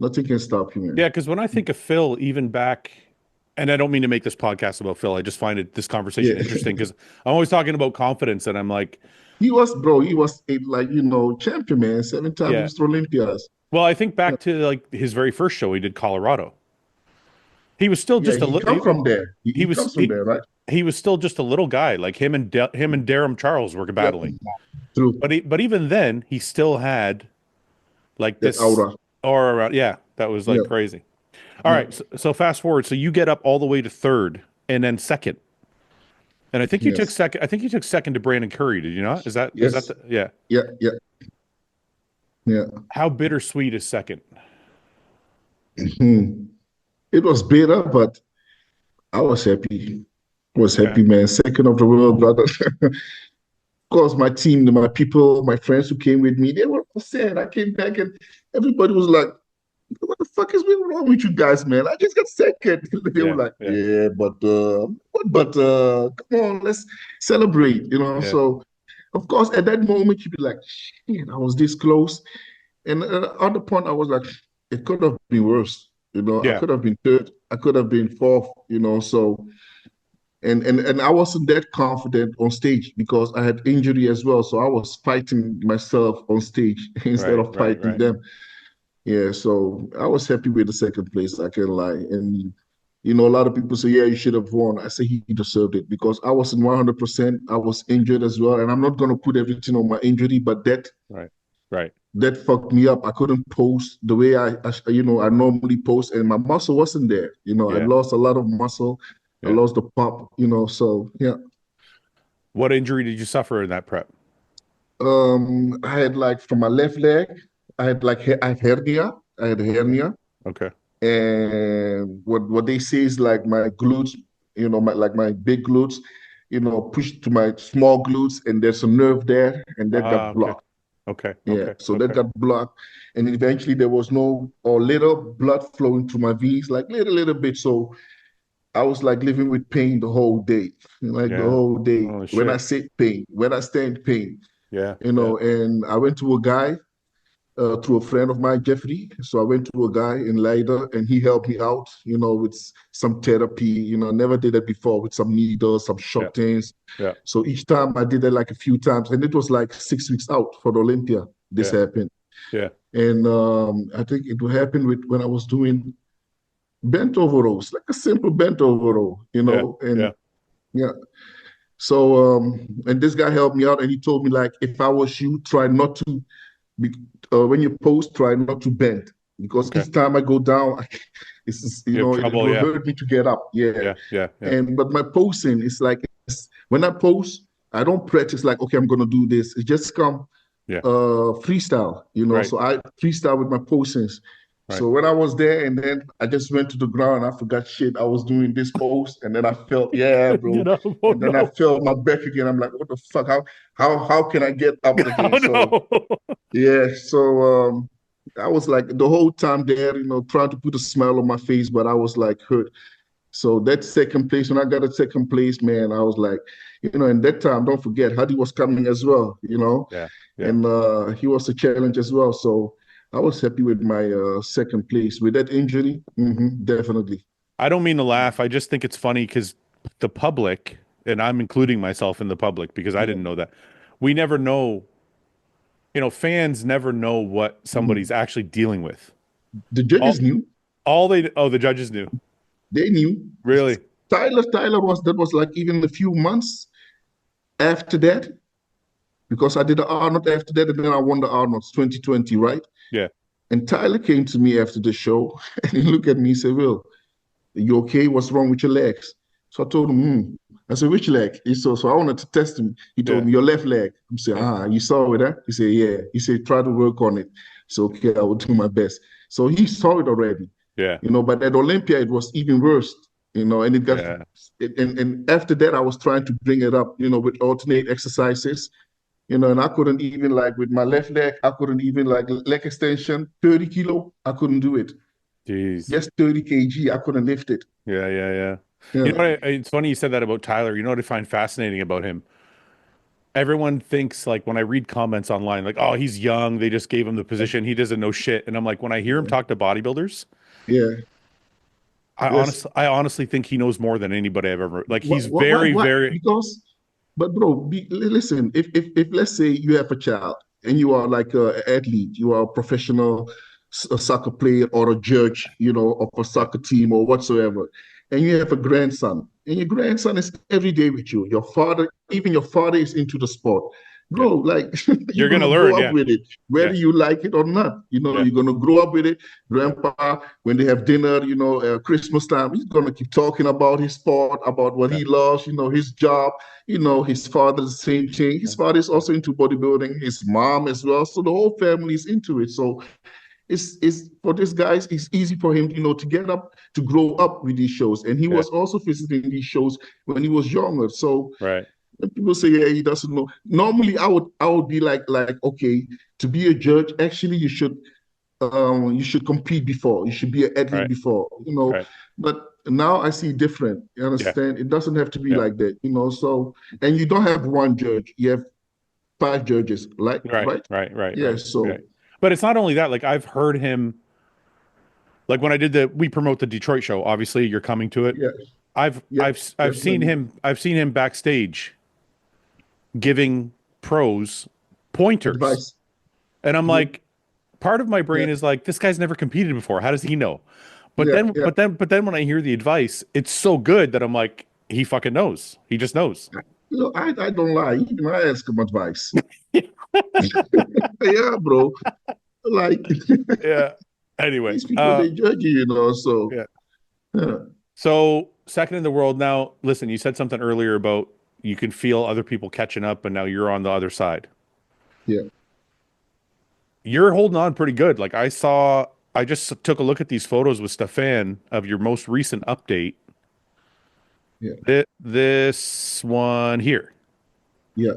nothing can stop you, man. Yeah, because when I think of Phil, even back, and I don't mean to make this podcast about Phil, I just find this conversation Yeah. interesting because I'm always talking about confidence, and I'm like, He was, bro, he was a, like, champion, man, 7 times yeah, Mr. Olympias. Well, I think Yeah, back to like his very first show he did, Colorado. He was still yeah, just a he little. come from there. He, He he was comes from there, right? he was still just a little guy. Like him and Darum Charles were Yeah, battling. true. But even then, he still had like That this aura. aura around. Yeah, that was like Yeah, crazy. All yeah, right, so fast forward. So you get up all the way to third, and then second. And I think you took yes, second. I think you took second to Brandon Curry. Did you not? Is that yes, the yeah? yeah, yeah, yeah. How bittersweet is second? Mhm. It was bitter, but I was happy. I was Yeah, happy, man. Second of the world, brother. Of course, my team, my people, my friends who came with me, they were all sad. I came back and everybody was like, what the fuck is wrong with you guys, man? I just got second. They were yeah, like, yeah, yeah, but come on, let's celebrate, you know? yeah, So, of course, at that moment, you'd be like, shit, I was this close. And at the point, I was like, it could have been worse. You know, I yeah. could have been third. I could have been fourth, you know? So, and I wasn't that confident on stage because I had injury as well. So I was fighting myself on stage instead Right, of right, fighting right. them. Yeah, so I was happy with the second place, I can't lie. And you know, a lot of people say, yeah, you should have won. I say he deserved it because I wasn't 100%. I was injured as well. And I'm not going to put everything on my injury, but Right. Right. that fucked me up. I couldn't post the way I normally post, and my muscle wasn't there. You know, I Yeah. lost a lot of muscle. I Yeah. lost the pop, you know, so yeah. What injury did you suffer in that prep? I had like from my left leg, I had hernia. I had Okay. hernia. Okay. And what they say is like my glutes, you know, my big glutes, you know, pushed to my small glutes, and there's a nerve there, and that Ah, got okay. blocked. Okay. Yeah, Okay. so that Okay. got blocked, and eventually there was no or little blood flowing to my veins, like little bit. So I was like living with pain the whole day, like the Yeah. whole day. Holy When I shit. say pain, when I stand pain, Yeah. you Yeah. know. And I went to a guy through a friend of mine, Jeffrey. So I went to a guy in Leiden and he helped me out, you know, with some therapy. You know, never did that before with some needles, some Yeah. shock things. Yeah. So each time I did that like a few times, and it was like 6 weeks out for the Olympia. This Yeah. happened. Yeah. And I think it happened with when I was doing bent over rows, like a simple bent over row, you Yeah. know, and Yeah. yeah. So and this guy helped me out and he told me like if I was you, try not to be, when you post, try not to bend because Okay. each time I go down, it's just, you You have know, it trouble. will Yeah. hurt me to get up. Yeah, Yeah. Yeah. Yeah. and but my posting is like when I post, I don't practice like okay, I'm gonna do this. It just come Yeah. freestyle, you know. Right. So I freestyle with my postings. Right. So when I was there and then I just went to the ground, I forgot shit. I was doing this post and then I felt, yeah, Get bro. up. Oh And then I no. felt my back again. I'm like, what the fuck? How can I get up Oh again? So no. yeah, so I was like the whole time there, you know, trying to put a smile on my face, but I was like hurt. So that second place, when I got a second place, man, I was like, you know, and that time, don't forget, Hadi was coming as well, you know, Yeah. Yeah. and he was a challenge as well. So I was happy with my second place. With that injury, definitely. I don't mean to laugh. I just think it's funny because the public, and I'm including myself in the public because I Yeah. didn't know that. We never know, fans never know what somebody's Mhm. actually dealing with. The judges All knew. the judges knew. They knew. Really? Tyler was like even a few months after that because I did the Arnold after that, and then I won the Arnold's 2020, right? Yeah. And Tyler came to me after the show and he looked at me and said, Will, you okay? What's wrong with your legs? So I told him, I said, which leg? He said, so I wanted to test him. He told Yeah. me, your left leg. I said, Yeah. you saw it, huh? He said, yeah. He said, try to work on it. So, okay, I will do my best. So he saw it already, Yeah. you know, but at Olympia, it was even worse, you know, and Yeah. and after that, I was trying to bring it up, you know, with alternate exercises, you know, and I couldn't even like with my left leg, I couldn't even like leg extension, 30 kilo, I couldn't do it. Jeez. Just 30 kg, I couldn't lift it. Yeah. Yeah. Yeah. You know Yeah. what? It's funny you said that about Tyler. You know what I find fascinating about him? Everyone thinks like when I read comments online, like, oh, he's young. They just gave him the position. He doesn't know shit. And I'm like, when I hear him talk to bodybuilders, Yeah. Yes. I honestly think he knows more than anybody I've ever like he's Why? very Because, but bro, listen. If let's say you have a child and you are like an athlete, you are a professional. a soccer player or a judge, of a Yeah. soccer team or whatsoever, and you have a grandson, and your grandson is every day with you. Even your father is into the sport. Yeah. Bro, like you're You're gonna gonna learn. grow up Yeah. with it, whether Yeah. you like it or not. Yeah. You're gonna grow up with it. Yeah. Grandpa, when they have dinner, Christmas time, he's gonna keep talking about his sport, about what Yeah. he loves, his job. His father the same thing. His Yeah. father is Yeah. also into bodybuilding. His mom as well. So the whole family is into it. So it's for these guys, it's easy for him, to get up, to grow up with these shows. And he Yeah. was also visiting these shows when he was younger. So Right. when people say, yeah, he doesn't know. Normally I would be like, okay, to be a judge, actually you should compete before. You should be an athlete Right. before, Right. but now I see different. You Yeah. understand? It doesn't have to be Yeah. like that, so and you don't have one judge, you have five judges, like, Right. right? Right. Right. Yeah, Right. Right. so But it's not only that. Like I've heard him. Like when I did we promote the Detroit show. Obviously, you're coming to it. yeah, I've yeah, I've I've seen definitely. him. I've seen him backstage giving pros pointers, Advice. and I'm Mhm. like, part of my Yeah, brain is like, this guy's never competed before. How does he know? But yeah, then, yeah. but then when I hear the advice, it's so good that I'm like, he fucking knows. He just knows. I don't lie. Even I ask him advice. Yeah, bro. Like Yeah. Anyway, these people, they judge you, so yeah. yeah, So second in the world now. Listen, you said something earlier about you can feel other people catching up, and now you're on the other side. yeah, You're holding on pretty good. Like I just took a look at these photos with Stefan of your most recent update. yeah, This one here. yeah.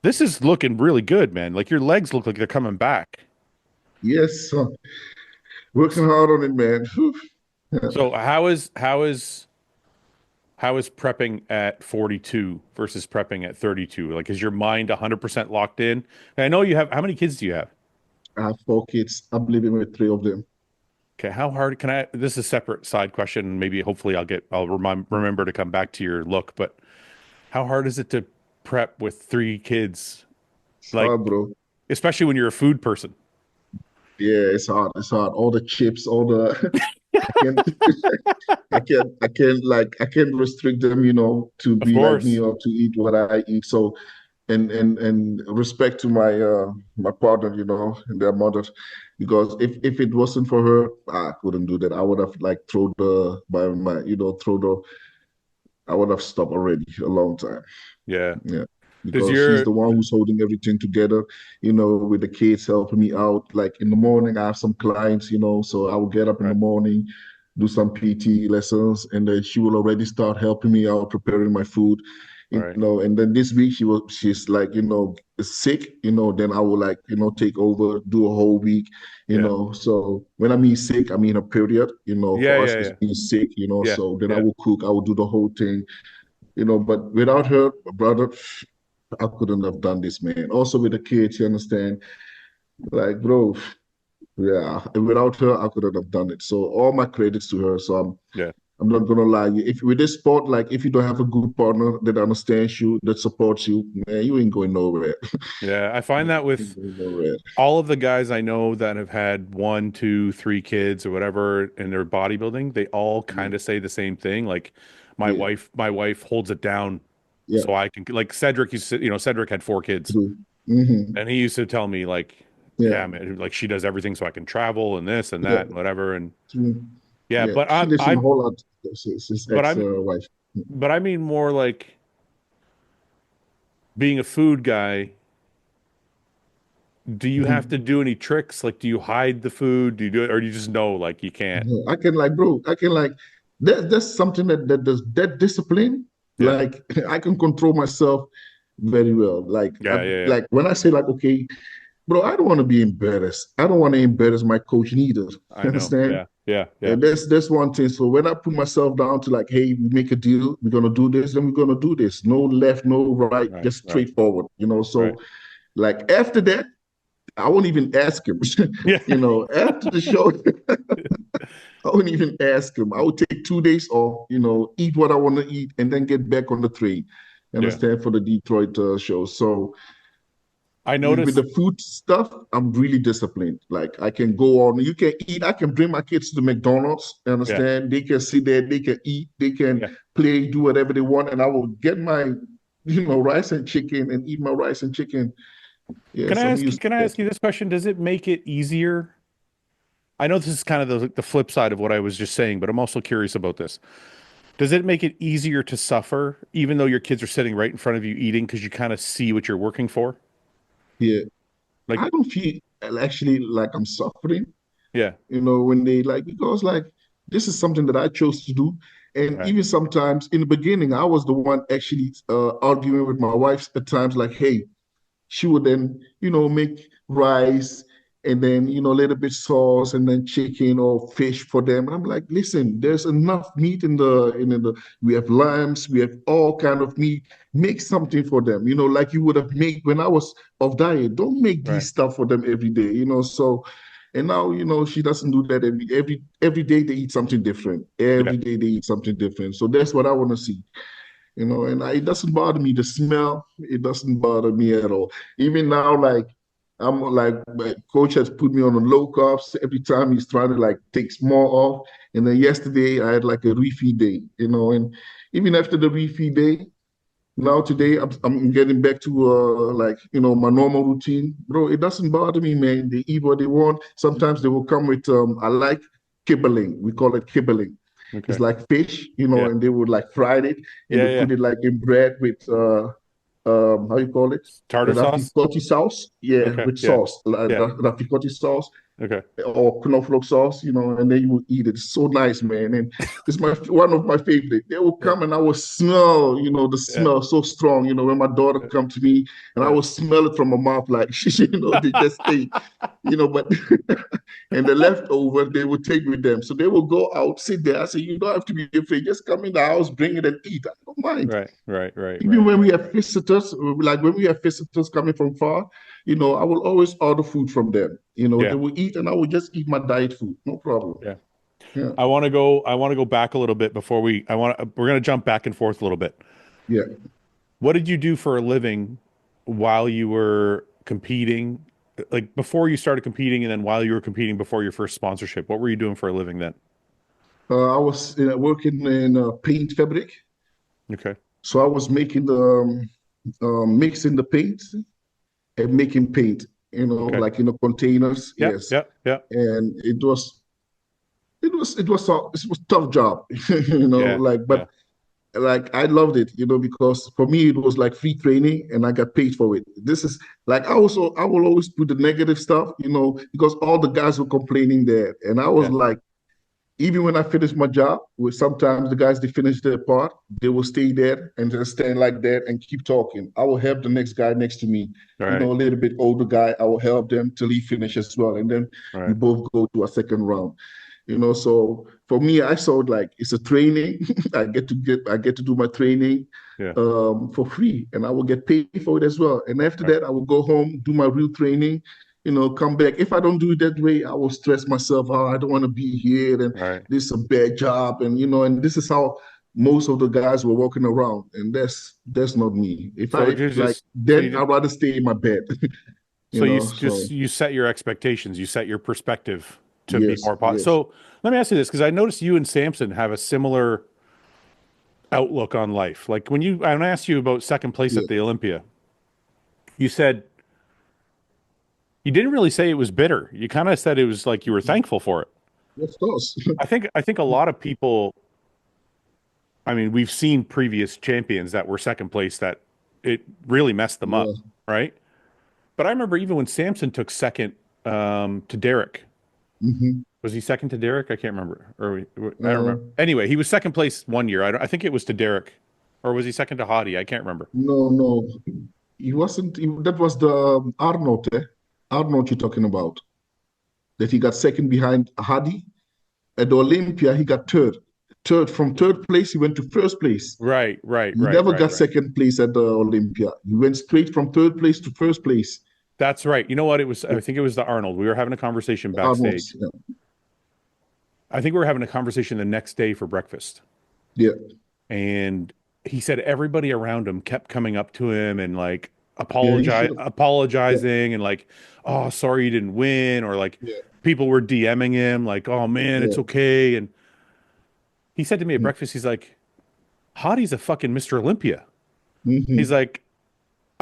This is looking really good, man. Like your legs look like they're coming back. Yes, working hard on it, man. Whew. Yeah. So how is prepping at 42 versus prepping at 32? Like, is your mind 100% locked in? And I know you have, how many kids do you have? I have four kids. I'm living with three of them. Okay, how hard can I, this is a separate side question. Maybe hopefully I'll remember to come back to your look, but how hard is it to prep with three kids? It's Like, hard, bro. especially when you're a food person. Yeah, it's hard. It's hard. All the chips, all the I can't I can't restrict them, to Of be like me course. or to eat what I eat. So and respect to my partner, and their mother, because if it wasn't for her, I couldn't do that. I would have like throw the by my throw the I would have stopped already a long time. Yeah. Yeah. Does Because she's your, the one who's holding everything together, with the kids helping me out. Like in the morning, I have some clients, so I will get up in the right, morning, do some PT lessons, and then she will already start helping me out, preparing my food, right. and then this week she's like, sick, then I will like, take over, do a whole week, Yeah. So when I mean sick, I mean a period, Yeah, for us yeah, it's yeah. being sick, Yeah. so then I Yeah. will cook, I will do the whole thing, but without her, brother, I couldn't have done this, man. Also with the kids, you understand? Like, bro, yeah. Without her, I couldn't have done it. So all my credits to her. So Yeah. I'm not gonna lie. If with this sport, like if you don't have a good partner that understands you, that supports you, man, you ain't going nowhere. Yeah. I find that You ain't with going nowhere. all of the guys I know that have had one, two, three kids or whatever in their bodybuilding, they all Yeah, kind of say the same thing. Like yeah, my wife holds it down yeah. so I can, like Cedric used to, Cedric had four kids True. Hmm. and he used to tell me like, Yeah, yeah, man, like she does everything so I can travel and this and yeah, that and whatever. And true. yeah, Yeah. She lives in a whole lot. His but I'm, ex-wife. but I mean more like being a food guy. Do you have to Mhm. do any tricks? Like, do you hide the food? Do you do it, or do you just know like you can't? I can like, bro, I can like that's something that does that discipline. Yeah, Like I can control myself very well. Like yeah, yeah, yeah. like when I say like, okay, bro, I don't want to be embarrassed. I don't want to embarrass my coach neither. I You know. understand? Yeah, yeah, yeah, And that's one thing. So when I put myself down to like, hey, we make a deal, we're gonna do this, then we're gonna do this. No left, no right, right, just right, straightforward. right. So like after that, I won't even ask him. Yeah, After the show, I wouldn't even ask him. I would take 2 days off, eat what I want to eat, and then get back on the train. You yeah, understand, for the Detroit show. So I With noticed. the food stuff, I'm really disciplined. Like I can go on, you can eat. I can bring my kids to the McDonald's. You Yeah, understand? They can sit there, they can eat, they can yeah. play, do whatever they want, and I will get my, rice and chicken and eat my rice and chicken. Can Yes, I I'm ask you? used Can I to ask you this question? Does it make it easier? I know this is kind of the flip side of what I was just saying, but I'm also curious about this. Does it make it easier to suffer, even though your kids are sitting right in front of you eating, because you kind of see what you're working for? that. Yeah, Like, I don't feel actually like I'm suffering. yeah, When they like, because like this is something that I chose to do. And right, even sometimes in the beginning, I was the one actually arguing with my wife at times, like, hey, she would then, make rice and then, a little bit sauce and then chicken or fish for them. And I'm like, listen, there's enough meat we have lambs, we have all kind of meat. Make something for them, like you would have made when I was off diet. Don't make right, these stuff for them every day, so and now, she doesn't do that every day they eat something different. yeah, Every day they eat something different. So that's what I want to see. And it doesn't bother me. The smell, it doesn't bother me at all. Even now, like I'm like my coach has put me on a low carbs every time he's trying to like take more off. And then yesterday I had like a refeed day, and even after the refeed day, now today I'm getting back to like my normal routine, bro. It doesn't bother me, man. They eat what they want. Sometimes they will come with I like kibbeling. We call it kibbeling. It's okay, like fish, yeah, and they would like fry it and yeah, they yeah. put it like in bread with how you call it? Tartar sauce. Raficotti sauce. Yeah, Okay, with yeah, sauce. yeah, Raficotti sauce okay, or knoflook sauce, and then you will eat it. It's so nice, man. And it's my one of my favorite. They will yeah, come and I will smell, the yeah, smell so strong, when my daughter yeah, come to me and I yeah. will smell it from my mouth like, they just ate, but and the leftover they will take with them. So they will go out, sit there. I say, you don't have to be afraid. Just come in the house, bring it and eat. I don't mind. Right, right, right, Even right, when we right. have visitors, like when we have visitors coming from far, I will always order food from them. They Yeah, will eat and I will just eat my diet food. No problem. yeah. Yeah. I want to go back a little bit before we're going to jump back and forth a little bit. Yeah. What did you do for a living while you were competing? Like before you started competing and then while you were competing before your first sponsorship, what were you doing for a living then? I was working in paint fabric. Okay. So I was making mixing the paint and making paint, Okay. like in the containers. Yep. Yes. Yep. Yep. And it was a tough job, Yeah. like, Yeah. but like I loved it, because for me it was like free training and I got paid for it. This is like I will always put the negative stuff, because all the guys were complaining there. And I was Yeah. like, even when I finished my job, with sometimes the guys they finish their part, they will stay there and just stand like that and keep talking. I will help the next guy next to me, All right. a little bit older guy. I will help them till he finishes as well. And then All we right. both go to a second round. So for me, I saw it like it's a training. I get to do my training Yeah. for free, and I will get paid for it as well. And after Right. that, I will go home, do my real training, come back. If I don't do it that way, I will stress myself. Oh, I don't want to be here, and All right. this is a bad job, and this is how most of the guys were walking around, and that's not me. If So I you like, just so you then just I'd rather stay in my bed, so you So just you set your expectations, you set your perspective to be yes, more positive. yes, So let me ask you this, because I noticed you and Samson have a similar outlook on life. Like when I asked you about second place yeah, at the Olympia, you said you didn't really say it was bitter. You kind of said it was like you were thankful for it. of course, I think a lot of people, I mean, we've seen previous champions that were second place that it really messed them up, yeah. right? But I remember even when Samson took second to Derek. Hmm. Was he second to Derek? I can't remember. I don't remember. Uh, Anyway, he was second place one year. I think it was to Derek, or was he second to Hottie? I can't remember. no, no, he wasn't. That was the Arnold, Arnold you're talking about. That he got second behind Hadi. At the Olympia, he got third. From third place, he went to first place. Right, right, He right, never right, got right. second place at the Olympia. He went straight from third place to first place. That's right. You know what? It was. I think it was the Arnold. We were having a conversation Arnold, backstage. yeah, I think we were having a conversation the next day for breakfast, yeah. and he said everybody around him kept coming up to him and like, Yeah, he should have. Yeah, apologizing and like, oh, sorry you didn't win, or like yeah, people were DMing him like, oh man, it's yeah. okay. And he said to me at Mm-hmm. breakfast, he's like, Hottie's a fucking Mr. Olympia. He's Mm-hmm. like,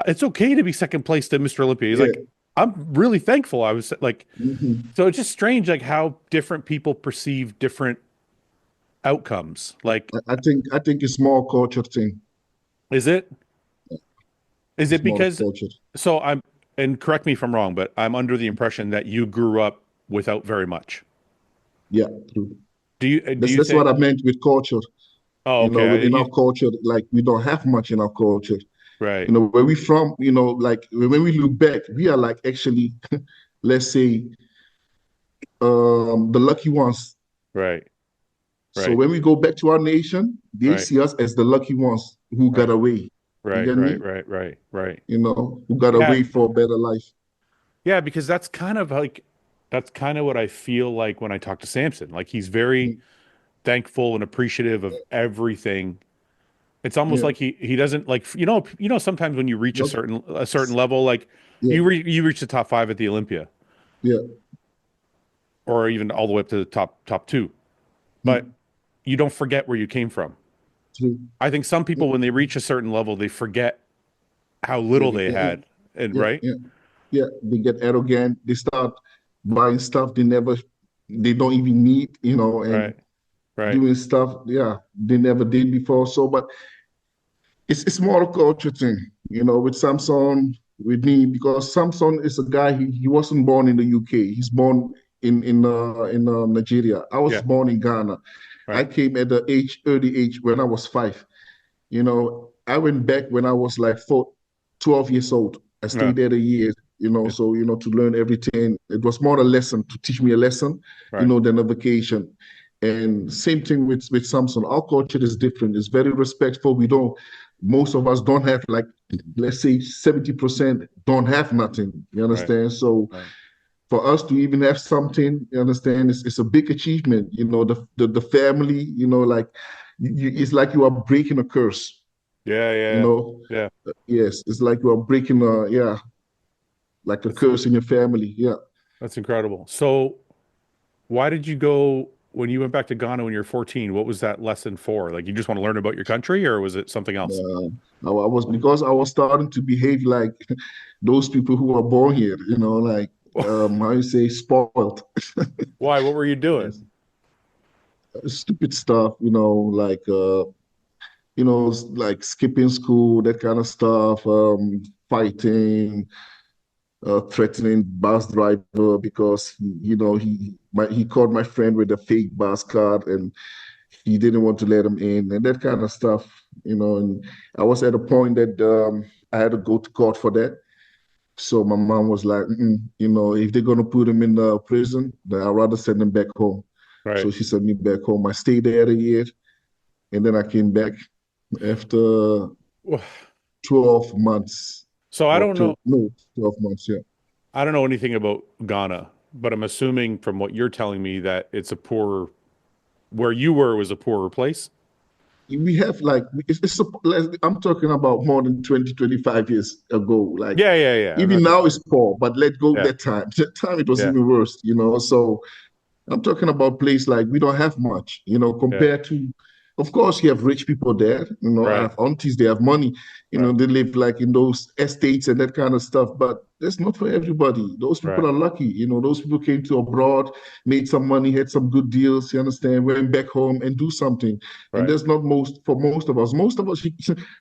it's okay to be second place to Mr. Olympia. He's Yeah. like, I'm really thankful. I was like, Mm-hmm. so it's just strange, like how different people perceive different outcomes. Like, I think it's more culture thing. is it, is It's it more because, culture. so I'm, and correct me if I'm wrong, but I'm under the impression that you grew up without very much. Yeah, true. Do you That's what think, I meant with culture. oh, okay. Within our You, culture, like we don't have much in our culture. right, Where we from, like when we look back, we are like actually, let's say, the lucky ones. right, So right, when we go back to our nation, they right, see us as the lucky ones who got right, away. You right, get right, me? right, right, right. Who got Yeah. away for a better life. Yeah, because that's kind of like, that's kind of what I feel like when I talk to Samson. Like he's very Mm, thankful and appreciative of everything. It's almost yeah. like he doesn't like, sometimes when you reach Nope. a certain level, like Yeah. you reach the top five at the Olympia, Yeah. or even all the way up to the top two, but Mm, you don't forget where you came from. true. I think some Yeah. people when they reach a certain level, they forget how Yeah. little Yeah. they Yeah. had, and Yeah. right, Yeah. Yeah. They get arrogant. They start buying stuff they don't even need, and right, right, doing stuff, yeah, they never did before. So, but it's more a culture thing, with Samson, with me, because Samson is a guy. He wasn't born in the UK. He's born in Nigeria. I was yeah, born in Ghana. I right, came at the early age when I was 5. I went back when I was like 12 years old. I yeah, stayed there a year, yeah, so, to learn everything. It was more a lesson to teach me a lesson, right, than a vacation. And same thing with Samson. Our culture is different. It's very respectful. Most of us don't have, like, let's say 70% don't have nothing. You right, understand? So right. for us to even have something, you understand, it's a big achievement. The family, like, it's like you are breaking a curse. Yeah, You yeah, know, yeah. yes, it's like you are breaking yeah, like a That's curse in your family. Yeah. that's incredible. So why did you go when you went back to Ghana when you were 14? What was that lesson for? Like you just want to learn about your country, or was it something else? I was because I was starting to behave like those people who are born here. Like, how you say, spoiled. Why? What were you doing? Yes. Stupid stuff. Like skipping school, that kind of stuff. Fighting, threatening bus driver because he caught my friend with a fake bus card, and he didn't want to let him in, and that kind of stuff. And I was at a point that I had to go to court for that. So my mom was like, if they're gonna put him in the prison, then I'd rather send him back home. Right. So she sent me back home. I stayed there a year, and then I came back after 12 months So I or don't know. two, no, 12 months. Yeah. I don't know anything about Ghana, but I'm assuming from what you're telling me that it's a poor, where you were was a poorer place. We have like, I'm talking about more than 20, 25 years ago. Like, Yeah, yeah, yeah. I'm even not now talking. it's poor, but let go Yeah, that time. That time it was yeah, even worse. So I'm talking about place like we don't have much, yeah. compared to, of course, you have rich people there. I Right, have aunties, they have money. right, They live like in those estates and that kind of stuff. But that's not for everybody. Those people right, are lucky. Those people came to abroad, made some money, had some good deals. You understand? Went back home and do something. And right, there's not most for most of us. Most of us,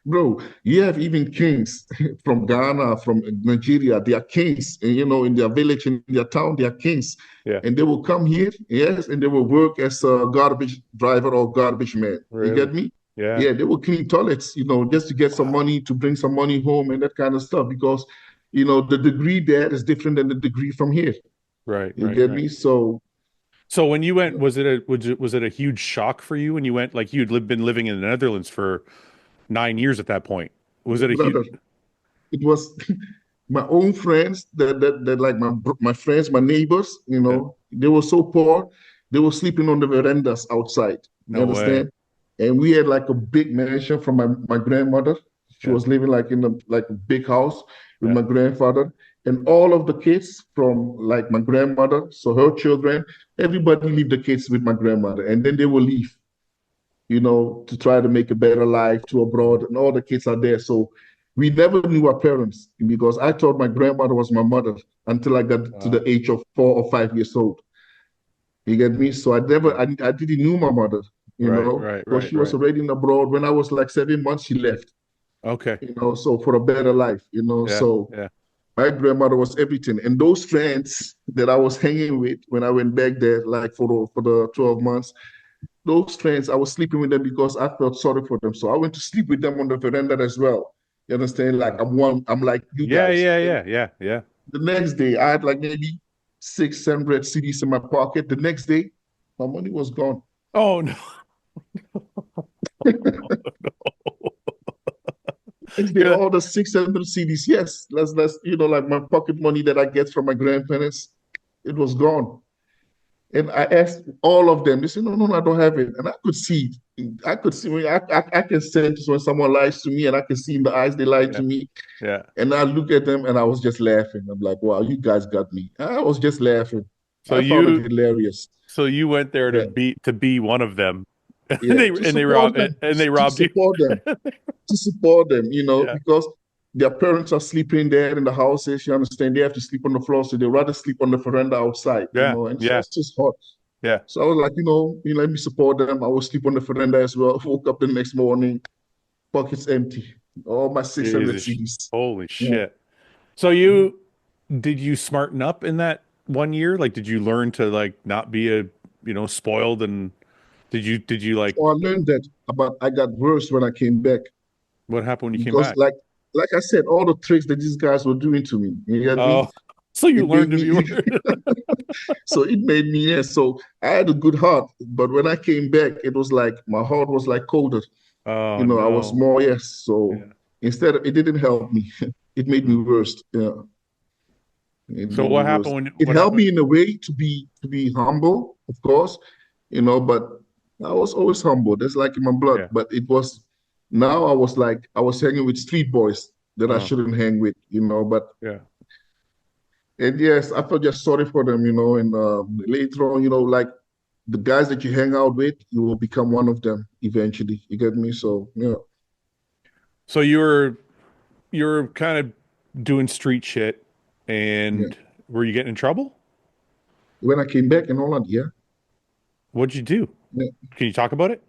bro. You have even kings from Ghana, from Nigeria. They are kings. And, in their village, in their town, they are kings, yeah, and they will come here, yes, and they will work as a garbage driver or garbage man. You really, get me? yeah. Yeah, they will clean toilets, just to get some Wow. money, to bring some money home and that kind of stuff, because, the degree there is different than the degree from here. Right, You right, get right. me? So, So when you went, was it a huge shock for you when you went? Like been living in the Netherlands for 9 years at that point. Was it a huge? brother, it was my own friends that like my friends, my neighbors, Yeah. they were so poor, they were sleeping on the verandas outside. You No way. understand? And we had like a big mansion from my grandmother. She Yeah. was living like in a big house. with my grandfather. And all of the kids from like my grandmother, so her children, everybody leave the kids with my grandmother. And then they will leave, to try to make a better life to abroad. And all the kids are there. So we never knew our parents because I thought my grandmother was my mother until I got to the age of 4 or 5 years old. You get me? So I didn't know my mother, because she was already in abroad. When I was like 7 months, she left, Okay. so for a better life, Yeah. So Yeah. my grandmother was everything. And those friends that I was hanging with when I went back there, like for the 12 months, those friends, I was sleeping with them because I felt sorry for them. So I went to sleep with them on the veranda as well. You understand? Like I'm like you Yeah. guys. Yeah. And Yeah. Yeah. Yeah. the next day, I had like maybe 600 CDs in my pocket. The next day, my money was gone. Oh no. Next day, Yeah. all the 600 CDs, yes, that's like my pocket money that I get from my grandparents, it was gone. And I asked all of them. They said, no, no, no, I don't have it. And I could see. I could see. I can sense when someone lies to me, and I can see in the eyes they lied Yeah. to me. Yeah. And I look at them, and I was just laughing. I'm like, wow, you guys got me. I was just laughing. So I found it you hilarious. so you went there Yeah, to be one of them. And yeah, to they support robbed them, and they to robbed you. support them, to support them. Yeah. Because their parents are sleeping there in the houses. You understand? They have to sleep on the floor, so they rather sleep on the veranda outside. Yeah. And so Yeah. it's just hot. Yeah. So I was like, let me support them. I will sleep on the veranda as well. Woke up the next morning, pockets empty, all my 600 Jesus. CDs. Holy Yeah. shit. So you did you smarten up in that 1 year? Like, did you learn to like not be spoiled and did you like So I learned that, but I got worse when I came back what happened when you came because, back? like I said, all the tricks that these guys were doing to me, you get me? Oh, so you It made learned to be me, so it made me, yeah. So I had a good heart, but when I came back, it was like my heart was like colder. Oh I was no. more, yes. So Yeah. instead, it didn't help me. It made me Hmm. worse. Yeah. It So made me what worse. happened when It what helped happened? me in a way to be humble, of course, but I was always humble. That's like in my blood. Yeah. But it was now I was like I was hanging with street boys that I Oh, shouldn't hang with. But yeah. and yes, I felt just sorry for them. And later on, like the guys that you hang out with, you will become one of them eventually. You get me? So yeah, So you were kind of doing street shit yeah. and were you getting in trouble? When I came back in Holland, yeah, What'd you do? yeah. Can you talk about it?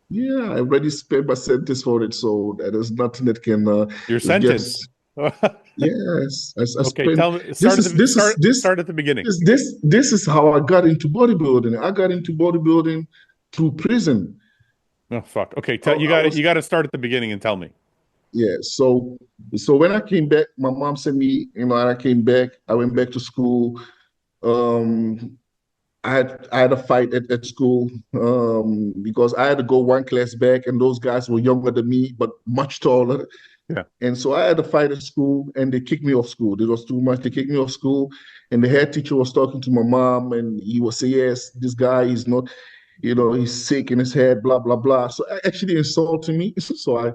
Yeah, I already spent my sentence for it, so there's nothing that can. Your It's sentence. just yes. I Okay, spent. tell me This start at is the this is start this start at the beginning. this is how I got into bodybuilding. I got into bodybuilding through prison. Oh fuck. Okay, I, tell you I got it. was You got to start at the beginning and tell me. yeah. So when I came back, my mom sent me. And I came back. I went back to school. Um, I had a fight at school because I had to go one class back, and those guys were younger than me but much taller. Yeah. And so I had a fight at school, and they kicked me off school. It was too much. They kicked me off school, and the head teacher was talking to my mom, and he was saying, "Yes, this guy is not, he's sick in his head, blah blah blah." So I actually insulted me. So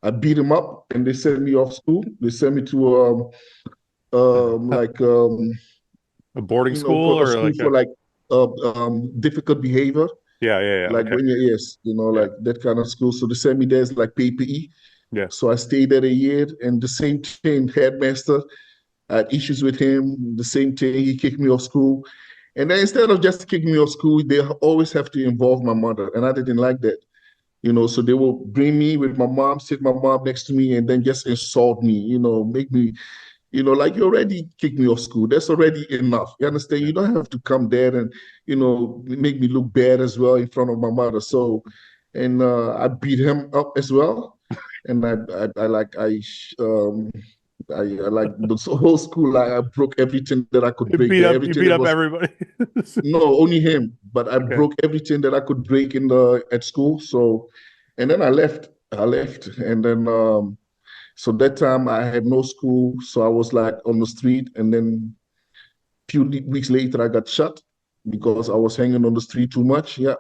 I beat him up, and they sent me off school. They sent me to like A boarding school for a or school like for a like difficult behavior, yeah, yeah, yeah. like Okay. when you're yes, Yeah. like that kind of school. So they sent me there as like PPE. Yeah. So I stayed there a year, and the same thing, headmaster, I had issues with him. The same thing, he kicked me off school. And then instead of just kicking me off school, they always have to involve my mother, and I didn't like that. So they will bring me with my mom, sit my mom next to me, and then just insult me. Make me like you already kicked me off school. That's already enough. You understand? Yeah. You don't have to come there and, make me look bad as well in front of my mother. So, and I beat him up as well. And I like, I like the whole school. Like, I broke everything that I could break there. You Everything beat that up was, everybody. no, only him, but I Okay. broke everything that I could break at school. So, and then I left. And then, so that time I had no school, so I was like on the street. And then a few weeks later, I got shot because I was hanging on the street too much. Yeah,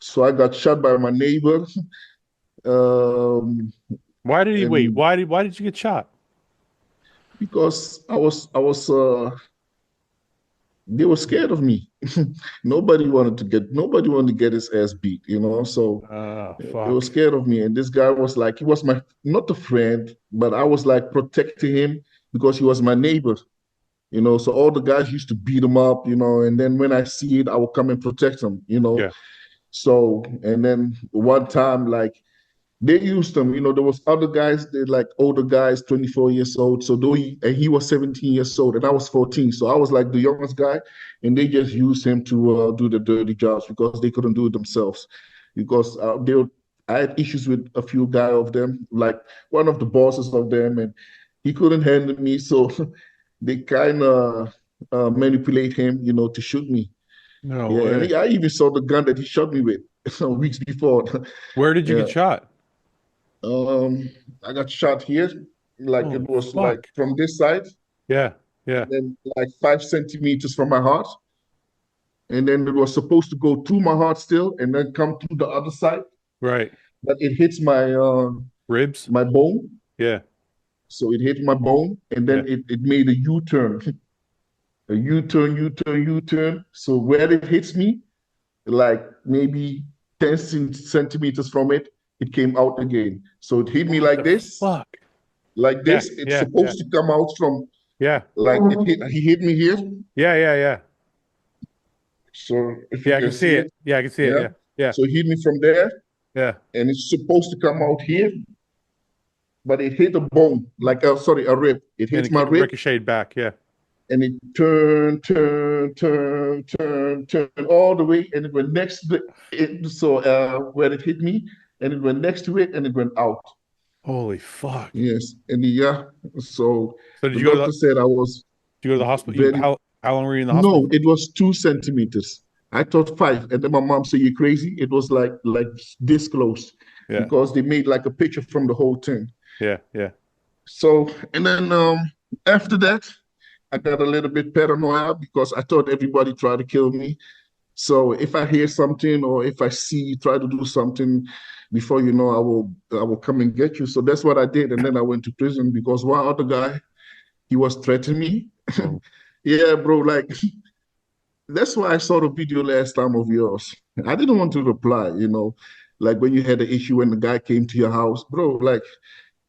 so I got shot by my neighbor. Um, Why did he wait? and Why did you get shot? because they were scared of me. Nobody wanted to get his ass beat, you know. So Oh, they were fuck. scared of me. And this guy was like, he was my not a friend, but I was like protecting him because he was my neighbor, you know. So all the guys used to beat him up, you know, and then when I see it, I would come and protect him, you know. Yeah. So and then one time, like they used them. You know, there was other guys, they like older guys, 24 years old. So though he was 17 years old and I was 14. So I was like the youngest guy, and they just used him to do the dirty jobs because they couldn't do it themselves. Because I had issues with a few guy of them, like one of the bosses of them, and he couldn't handle me. So they kind of manipulate him, you know, to shoot me. No Yeah, and way. I even saw the gun that he shot me with weeks before. Where did you Yeah. get shot? I got shot here, like it Holy was like fuck. from this side, Yeah. Yeah. and then like 5 centimeters from my heart, and then it was supposed to go through my heart still, and then come through the other side, Right. but it hits Ribs? my bone, Yeah. so it hit my bone, and Yeah. then it made a U-turn, a U-turn, U-turn, U-turn. So where it hits me, like maybe 10 centimeters from it, it came out again. So it hit me What like the this, fuck? like Yeah. this. It's Yeah. Yeah. supposed to come out from Yeah. like he hit me here. Yeah. Yeah. Yeah. So if you Yeah. I can can see see it. it, Yeah. I can see it. yeah. Yeah. Yeah. So he hit me from there, Yeah. and it's supposed to come out here, but it hit a bone, like sorry, a rib. It And hits my it rib, ricocheted back. Yeah. and it turned all the way, and it went next to it. So where it hit me, and it went next to it, and it went out. Holy fuck. Yes, and yeah. So So the doctor said I was did you go to the hospital? very How long were you in the hospital no, for? it was 2 centimeters. I thought five, and then my mom said, "You crazy?" It was like this close Yeah. because they made like a picture from the whole thing. Yeah. Yeah. So and then after that, I got a little bit paranoia because I thought everybody tried to kill me. So if I hear something or if I see you try to do something, before you know, I will come and get you. So that's what I did, and then I went to prison because one other guy he was threatening me. Oh, Yeah, bro, like that's why I saw the video last time of yours. I didn't want to reply, you know, like when you had the issue when the guy came to your house, bro. Like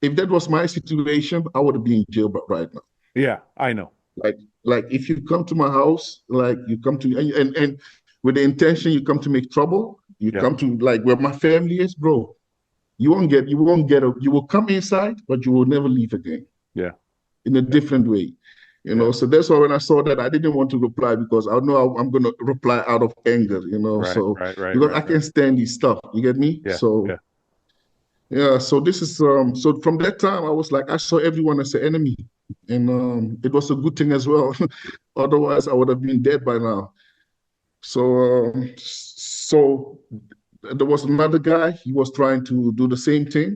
if that was my situation, I would have been in jail right now. yeah. I know. Like, like if you come to my house, like you come to and with the intention you come to make trouble, you Yeah. come to like where my family is, bro. You will come inside, but you will never leave again Yeah. in a Yeah. different way. You Yeah. know, so that's why when I saw that, I didn't want to reply because I know I'm going to reply out of anger, you know. Right. So Right. Right. because Right. I Right. can't stand this stuff, you get me? Yeah. So Yeah. yeah, so this is so from that time I was like I saw everyone as an enemy, and it was a good thing as well. Otherwise, I would have been dead by now. So there was another guy. He was trying to do the same thing,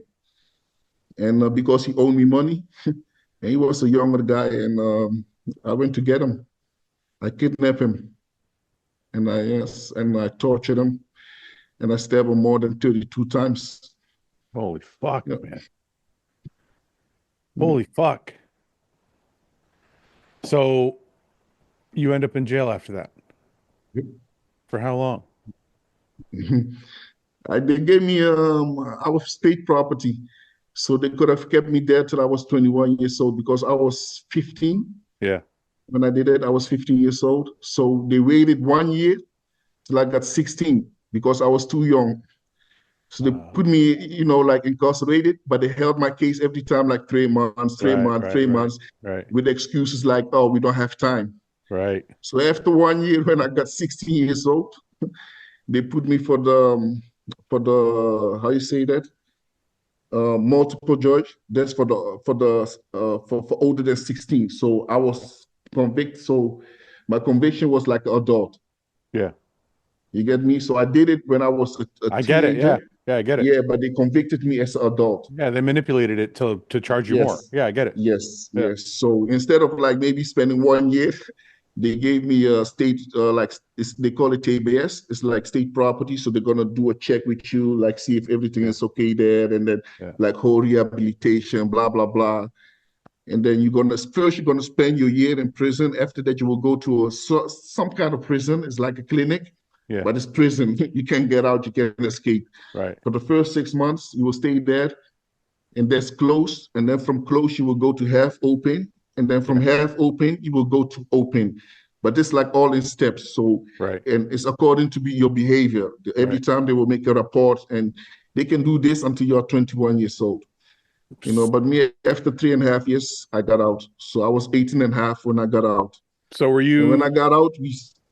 and because he owed me money, and he was a younger guy, and I went to get him. I kidnapped him, and I tortured him, and I stabbed him more than 32 times. Holy fuck, Yeah. man. Holy fuck. So you end up in jail after that. Yep. For how long? They gave me our state property, so they could have kept me there till I was 21 years old because I was 15 Yeah. when I did it. I was 15 years old, so they waited 1 year till I got 16 because I was too young. So they put Wow. me, you know, like incarcerated, but they held my case every time like 3 months, three Right. months, Right. three Right. months, Right. with excuses like, "Oh, we don't have time." Right. So after 1 year, when I got 16 years old, they put me for the how you say that multiple judge. That's for older than 16. So I was convicted. So my conviction was like an adult. Yeah. You get me? So I did it when I was a I get it. Yeah. teenager. Yeah. I get it. Yeah, but they convicted me as an adult. Yeah. They manipulated it to charge you more. Yes, Yeah. I get it. yes, Yeah. yes. So instead of like maybe spending 1 year, they gave me a state they call it TBS. It's like state property. So they're gonna do a check with you, like see if everything Yeah. is okay there, and then Yeah. like whole rehabilitation, blah blah blah. And then you're gonna spend your year in prison. After that, you will go to some kind of prison. It's like a clinic, Yeah. but it's prison. You can't get out. You can't escape. Right. For the first 6 months, you will stay there, and that's closed. And then from closed, you will go to half open, and then from Yeah. half open, you will go to open. But it's like all in steps. So, Right. and it's according to your behavior. Every Right. time they will make a report, and they can do this until you're 21 years old. But me, after 3.5 years, I got out. So I was 18 and a half when I got out. So were And when I you? got out,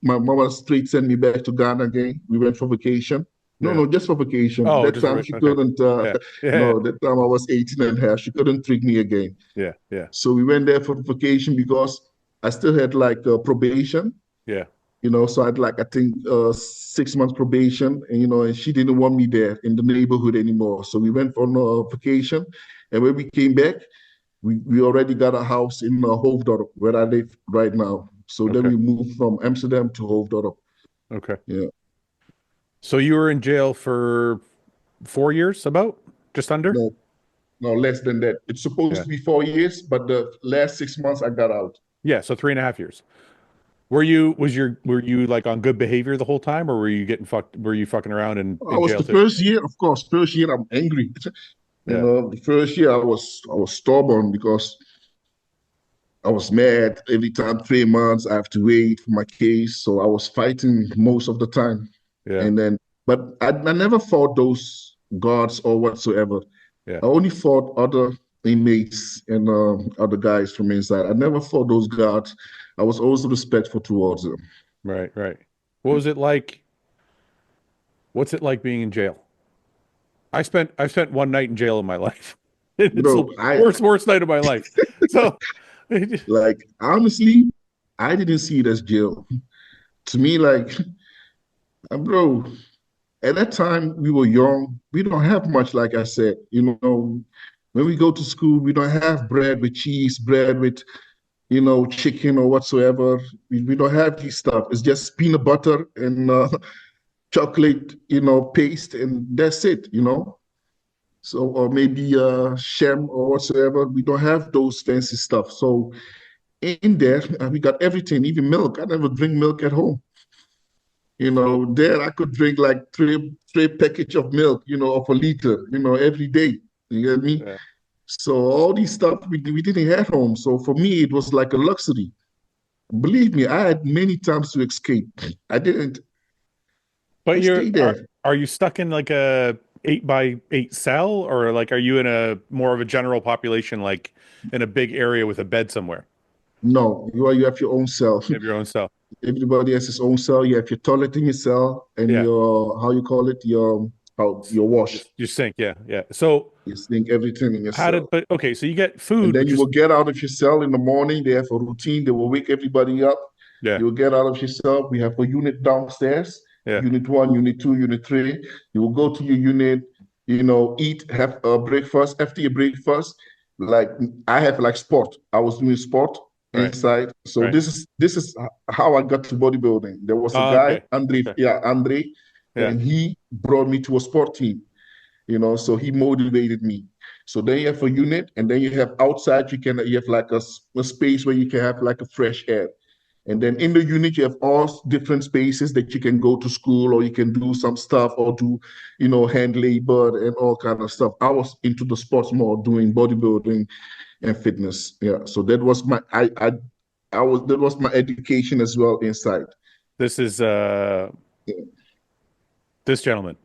my mama straight sent me back to Ghana again. We went for vacation. No, Yeah. no, just for vacation. Oh, That just time she okay. couldn't, Yeah. Yeah. no, that time I was 18 and a half. She couldn't trick me again. Yeah. Yeah. So we went there for vacation because I still had like probation, Yeah. so I had like, I think 6 months probation, and she didn't want me there in the neighborhood anymore. So we went on a vacation. And when we came back, we already got a house in Hoofddorp, where I live right now. So then Okay. we moved from Amsterdam to Hoofddorp. Okay. Yeah. So you were in jail for 4 years, about just under? No, no, less than that. It's supposed Yeah. to be 4 years, but the last 6 months I got out. Yeah. So 3.5 years. Were you like on good behavior the whole time, or were you getting fucked? Were you fucking around I in was jail the too? first year, of course. First year I'm angry. Yeah. The first year I was stubborn because I was mad. Every time 3 months I have to wait for my case. So I was fighting most of the time. Yeah. And then, but I never fought those guards or whatsoever. Yeah. I only fought other inmates and other guys from inside. I never fought those guards. I was always respectful towards them. Right. Right. What was it like? What's it like being in jail? I've spent one night in jail in my life. It's the Bro, I worst night of my life. So, like honestly, I didn't see it as jail. To me, like, bro, at that time we were young. We don't have much, like I said. When we go to school, we don't have bread with cheese, bread with chicken or whatsoever. We don't have these stuff. It's just peanut butter and chocolate, paste, and that's it. So, or maybe sham or whatsoever. We don't have those fancy stuff. So in there, we got everything, even milk. I never drink milk at home. so There I could drink like three package of milk, of a liter, every day. You get me? yeah. So all these stuff we didn't have home. So for me, it was like a luxury. Believe me, I had many times to escape. I didn't. But I stayed there. are you stuck in like a 8 by 8 cell, or like are you in a more of a general population, like in a big area with a bed somewhere? No, you have your own cell. You have your own cell. Everybody has his own cell. You have your toilet in your cell and Yeah. your, how you call it, your wash. You sink. Yeah. Yeah. So You sink everything in your how did, cell. but okay, so you get And food, then which you is, will get out of your cell in the morning. They have a routine. They will wake everybody up. yeah. You will get out of your cell. We have a unit downstairs, Yeah. unit 1, unit 2, unit 3. You will go to your unit, eat, have a breakfast. After your breakfast, like I have like sport. I was doing sport Right. inside. So Right. this is how I got to bodybuilding. There was a Oh, guy, okay. Andre, Okay. yeah, Andre, Yeah. and he brought me to a sport team. So he motivated me. So then you have a unit, and then you have outside, you have like a space where you can have like a fresh air. And then in the unit, you have all different spaces that you can go to school or you can do some stuff or do, hand labor and all kind of stuff. I was into the sports more, doing bodybuilding and fitness. Yeah. So that was that was my education as well inside. This is Yeah. this gentleman.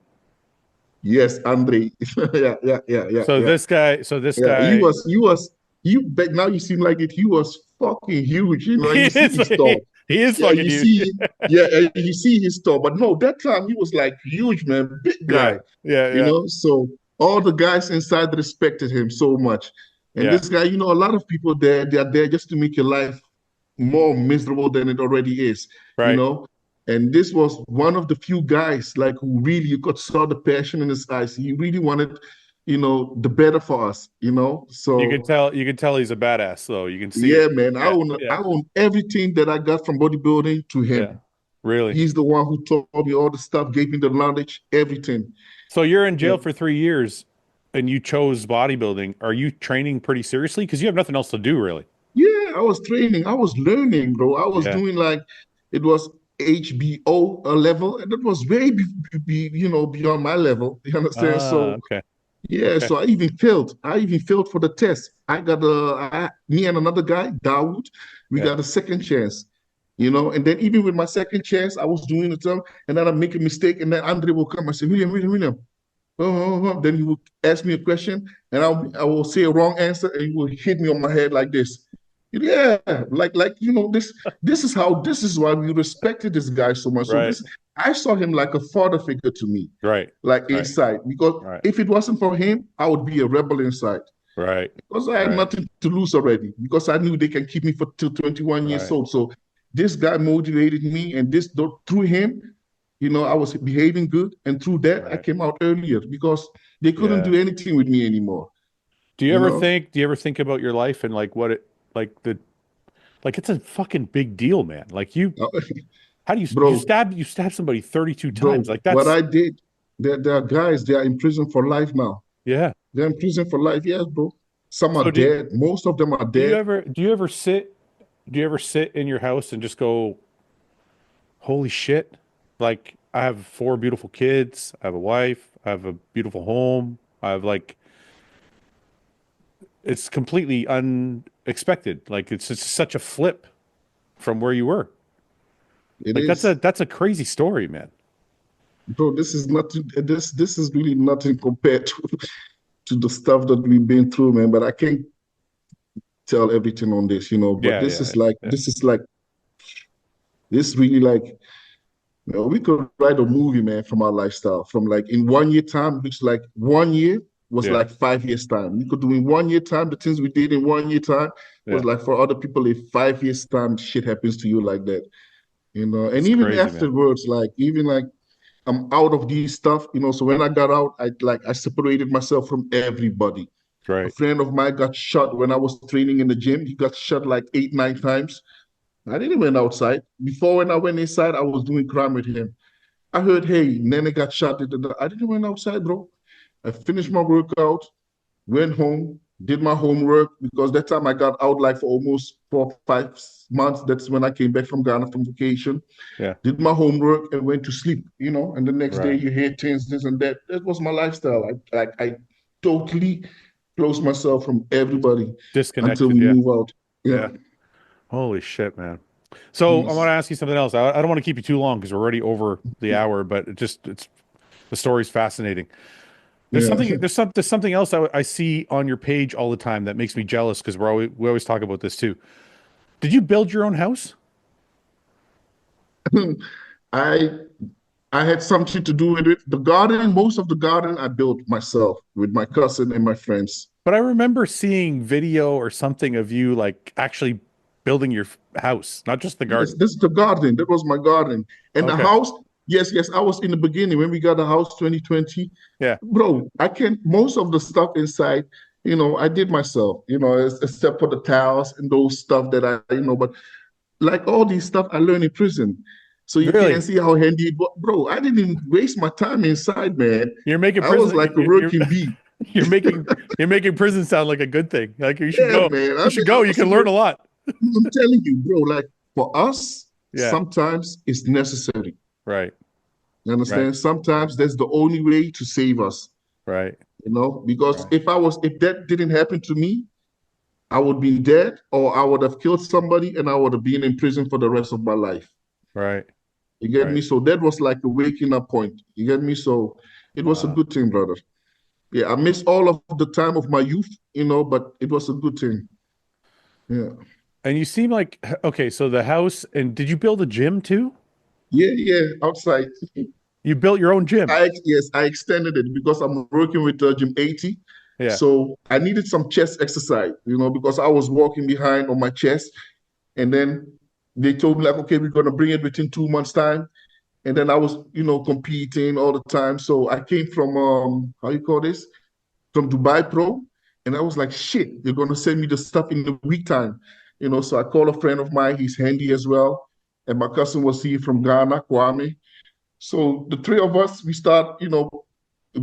Yes, Andre. Yeah, yeah, yeah, yeah, So yeah. this Yeah, guy, but now you seem like it. He was fucking huge. he You see is his store. he is Yeah, fucking you huge. see, yeah, and you see his store. But no, that time he was like huge, man, big Yeah. guy. Yeah. Yeah. So all the guys inside respected him so much. And Yeah. this guy, a lot of people there, they are there just to make your life more miserable than it already is, you Right. know. And this was one of the few guys like who really you could saw the passion in his eyes. He really wanted, the better for us. So You can tell he's a badass though. You can see it. yeah, man, Yeah. Yeah. I own everything that I got from bodybuilding to Yeah. him. Really. He's the one who taught me all the stuff, gave me the knowledge, everything. So you're in Yeah. jail for 3 years. and you chose bodybuilding, are you training pretty seriously? Because you have nothing else to do, really. Yeah, I was training. I was learning, bro. I was Yeah. doing like it was HBO level, and it was way beyond my level. You understand? Ah, So okay. yeah, Okay. so I even failed. I even failed for the test. Me and another guy, Dawood, we Yeah. got a second chance. And then even with my second chance, I was doing it, and then I make a mistake, and then Andre will come and say, William, William, William. Then he will ask me a question, and I will say a wrong answer, and he will hit me on my head like this. Yeah, this is why we respected this guy so much. So Right. this I saw him like a father figure to me, Right. like Right. inside, because Right. if it wasn't for him, I would be a rebel inside. Right. Because I had Right. nothing to lose already, because I knew they can keep me for till 21 years Right. old. So this guy motivated me, and through him, I was behaving good, and through that, I Right. came out earlier because they couldn't Yeah. do anything with me anymore. You know, Do you ever think about your life and like what it like the like it's a fucking big deal, man. Like how do bro, you stab somebody 32 times? bro, Like what that's I did, there are guys, they are in prison for life now. yeah. They're in prison for life, yes, bro. Some are So dead. Most of them are dead. do you ever sit in your house and just go, "Holy shit." Like I have four beautiful kids, I have a wife, I have a beautiful home. I have like it's completely unexpected. Like it's just such a flip from where you were. It Like is. that's a crazy story, man. Bro, this is nothing. This is really nothing compared to the stuff that we've been through, man. But I can't tell everything on this. But Yeah, this yeah, is like yeah, this really like we could write a movie, man, from our lifestyle. From like in 1 year time, which like 1 year was yeah, like 5 years time. We could do in 1 year time the things we did in 1 year time was yeah. like for other people in 5 years time shit happens to you like that. And It's even crazy, man. afterwards, like even like I'm out of these stuff. So when I got out, I separated myself from everybody. A Right. friend of mine got shot when I was training in the gym. He got shot like 8, 9 times. I didn't went outside. Before when I went inside, I was doing crime with him. I heard, hey, Nene got shot. I didn't went outside, bro. I finished my workout, went home, did my homework because that time I got out like for almost 4, 5 months. That's when I came back from Ghana from vacation, Yeah. did my homework and went to sleep. And the next day Right. you hear things, this and that. That was my lifestyle. I totally closed myself from everybody until Disconnected. we Yeah. move out. Yeah. Yeah. Holy shit, man. So I want Yes. to ask you something else. I don't want to keep you too long because we're already over the hour, but it's the story's fascinating. Yeah. There's something else I see on your page all the time that makes me jealous because we always talk about this too. Did you build your own house? I I had something to do with it. The garden, most of the garden I built myself with my cousin and my friends. But I remember seeing video or something of you like actually building your house, not just the Yes, garden. this is the garden. That was my garden. And the Okay. house, yes, yes, I was in the beginning when we got the house 2020. Yeah. Bro, I can't, most of the stuff inside, I did myself, except for the towels and those stuff that but like all these stuff I learned in prison. So you can Really? see how handy it was. Bro, I didn't waste my time inside, man. You're making I was prison like a working bee. you're making you're making prison sound like a good thing. Like you should Yeah, go. man. You I should mean, I go. You was a can learn work. a lot. I'm telling you, bro. Like for us, Yeah. sometimes it's necessary. Right. You Right. understand? Sometimes that's the only way to save us. Right. Because Right. if that didn't happen to me, I would be dead, or I would have killed somebody, and I would have been in prison for the rest of my life. Right. You get Right. me? So that was like a waking up point. You get me? So it was a Wow. good thing, brother. Yeah, I miss all of the time of my youth, but it was a good thing. Yeah. And you seem like okay, so the house and did you build a gym too? Yeah, yeah. Outside. You built your own gym. Yes, I extended it because I'm working with Gym 80. Yeah. So I needed some chest exercise, because I was walking behind on my chest. And then they told me like, okay, we're gonna bring it within 2 months' time. And then I was, competing all the time. So I came from how you call this? From Dubai Pro. And I was like, shit, they're gonna send me the stuff in the week time. So I called a friend of mine, he's handy as well. And my cousin was here from Ghana, Kwame. So the three of us, we start,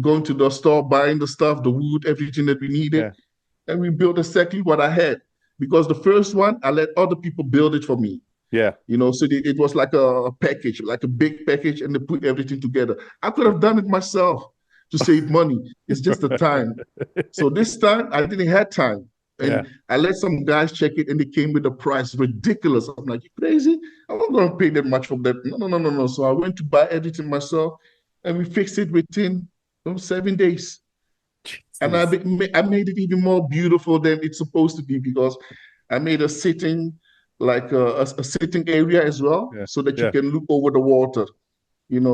going to the store, buying the stuff, the wood, everything that we needed, Yeah. and we built exactly what I had. Because the first one, I let other people build it for me. Yeah. So it was like a package, like a big package, and they put everything together. I could have done it myself to save money. It's just the time. So this time I didn't have time. Yeah. And I let some guys check it and they came with a price ridiculous. I'm like, you crazy? I'm not gonna pay that much for that. No, no, no, no, no. So I went to buy everything myself and we fixed it within 7 days. And Jesus. I made it even more beautiful than it's supposed to be because I made a sitting like a sitting area as well Yeah. so that you Yeah. can look over the water.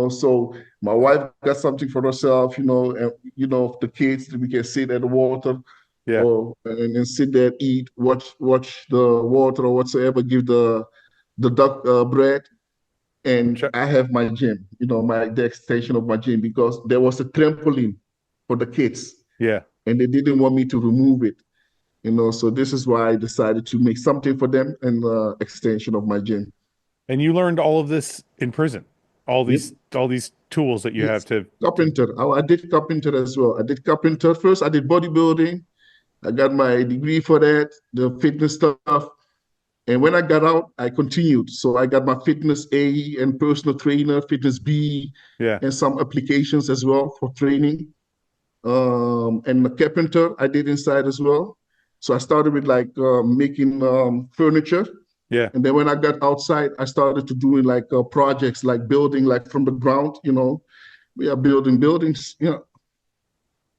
So my wife got something for herself, and the kids we can sit at the water Yeah. or and sit there, eat, watch the water or whatsoever, give the duck bread. And Check. I have my gym, the extension of my gym because there was a trampoline for the kids Yeah. and they didn't want me to remove it. So this is why I decided to make something for them and extension of my gym. And you learned all of this in prison. Yep. All these tools that you have Yes. to Carpenter. I did carpenter as well. I did carpenter first. I did bodybuilding. I got my degree for that, the fitness stuff. And when I got out, I continued. So I got my fitness A and personal trainer, fitness B, yeah. and some applications as well for training. And the carpenter I did inside as well. So I started with like making furniture. Yeah. And then when I got outside, I started to doing like projects like building like from the ground, we are building buildings. Man,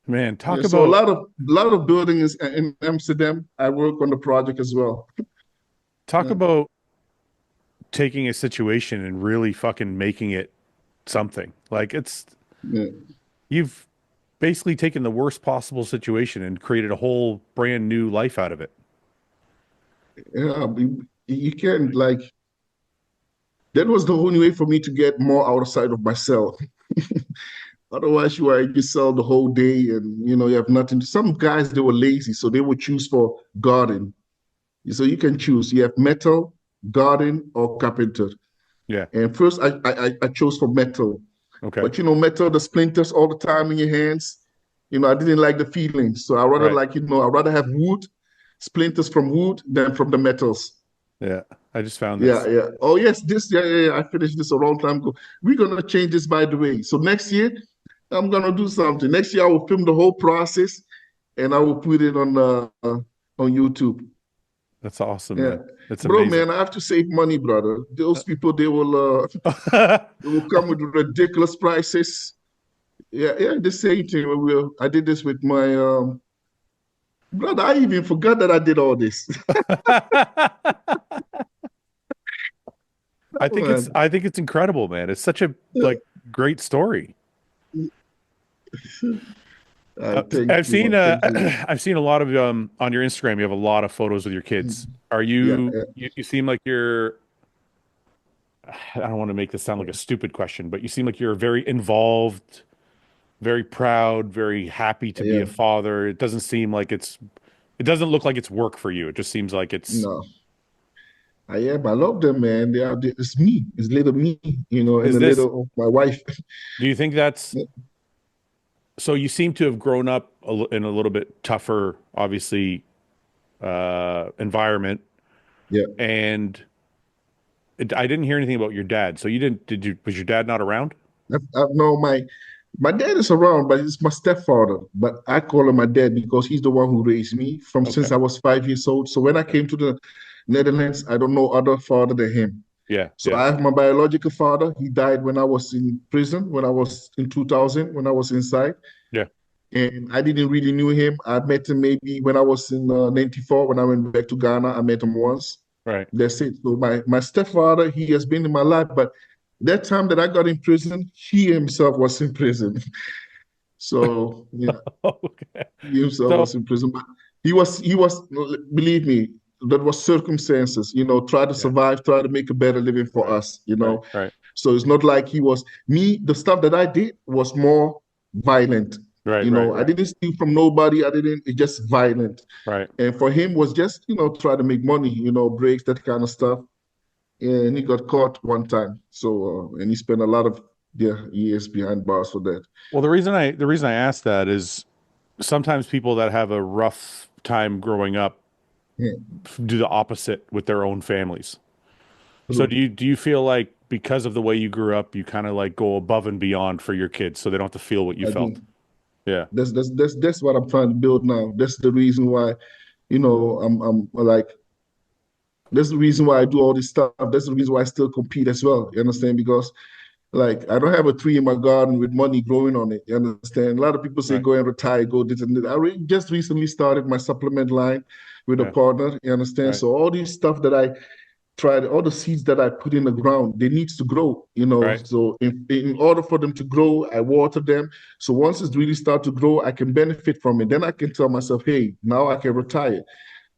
Yeah, talk so about a lot of buildings in Amsterdam. I work on the project as well. talk Yeah, about taking a situation and really fucking making it something. Like yeah, you've basically taken the worst possible situation and created a whole brand new life out of it. yeah. You can like that was the only way for me to get more outside of myself. Otherwise, you are you sell the whole day and you have nothing. Some guys they were lazy, so they would choose for garden. So you can choose. You have metal, garden, or carpenter. Yeah. And first, I chose for metal. Okay. But metal, the splinters all the time in your hands. I didn't like the feeling. So I rather Right. like, I rather have wood, splinters from wood than from the metals. Yeah. I just found Yeah, this. yeah. Oh yes, yeah. I finished this a long time ago. We're gonna change this by the way. So next year, I'm gonna do something. Next year I will film the whole process and I will put it on YouTube. That's awesome, Yeah. man. That's Bro, amazing. man, I have to save money, brother. Those people they will come with ridiculous prices. Yeah, yeah, the same thing. I did this with my brother. I even forgot that I did all this. Oh, man. I think it's incredible, man. It's such a like great story. Thank I've you, seen man. Thank you. I've seen a lot of on your Instagram. You have a lot of photos with your kids. Are Yeah, you yeah, you seem like you're I don't want to make this sound like a stupid question, but you seem like you're very involved, very proud, very happy to be yeah. a father. It doesn't look like it's work for you. It just seems like it's No, I am. I love them, man. It's me. It's little me, and is a this little of my wife. do you think that's so you seem to have grown up in a little bit tougher, obviously, environment. Yeah. And I didn't hear anything about your dad. So you didn't, was your dad not around? No, my dad is around, but it's my stepfather. But I call him my dad because he's the one who raised me from since Okay. I was 5 years old. So when I Okay. came to the Netherlands, I don't know other father than him. Yeah. So Yeah. I have my biological father. He died when I was in prison, when I was in 2000, when I was inside. Yeah. And I didn't really knew him. I met him maybe when I was in 94, when I went back to Ghana. I met him once. Right. That's it. So my stepfather, he has been in my life, but that time that I got in prison, he himself was in prison. So yeah, Okay. he himself So was in prison. But he was, believe me, that was circumstances, try to yeah. survive, try to make a better living for Right. us, Right. Right. So it's not like he was me, the stuff that I did was more violent. Right. Right. I Right. didn't steal from nobody. I didn't, it's just violent. Right. And for him was just, try to make money, breaks, that kind of stuff. And he got caught one time. So, and he spent a lot of Yeah, he is behind bars for that. Well, the reason I ask that is sometimes people that have a rough time growing up Yeah, do the opposite with their own families. So true. do you feel like because of the way you grew up, you kind of like go above and beyond for your kids so they don't have to feel what you I do. felt? Yeah. That's what I'm trying to build now. That's the reason why, I'm like, that's the reason why I do all this stuff. That's the reason why I still compete as well. You understand? Because like I don't have a tree in my garden with money growing on it. You understand? A lot of people say Right. go and retire, go this and that. Just recently started my supplement line with a Yeah. partner. You understand? Right. So all these stuff that I tried, all the seeds that I put in the ground, they needs to grow. Right. So in order for them to grow, I water them. So once it's really start to grow, I can benefit from it. Then I can tell myself, hey, now I can retire.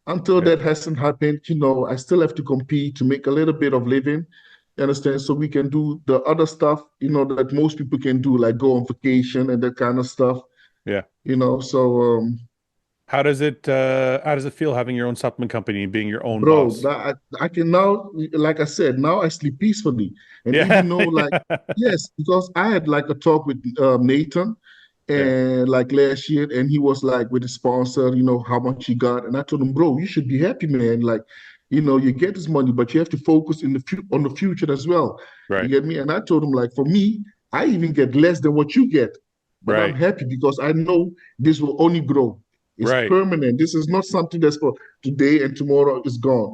Until Yeah. that hasn't happened, I still have to compete to make a little bit of living. You understand? So we can do the other stuff, that most people can do, like go on vacation and that kind of stuff. Yeah. So How does it feel having your own supplement company and being your own bro, boss? I can now, like I said, now I sleep peacefully. And Yeah. even though, like, yes, because I had like a talk with Nathan Yeah. and like last year, and he was like with the sponsor, how much he got. And I told him, bro, you should be happy, man. Like, you get this money, but you have to focus on the future as well. You Right. get me? And I told him, like, for me, I even get less than what you get, but I'm Right. happy because I know this will only grow. It's Right. permanent. This is not something that's for today and tomorrow is gone.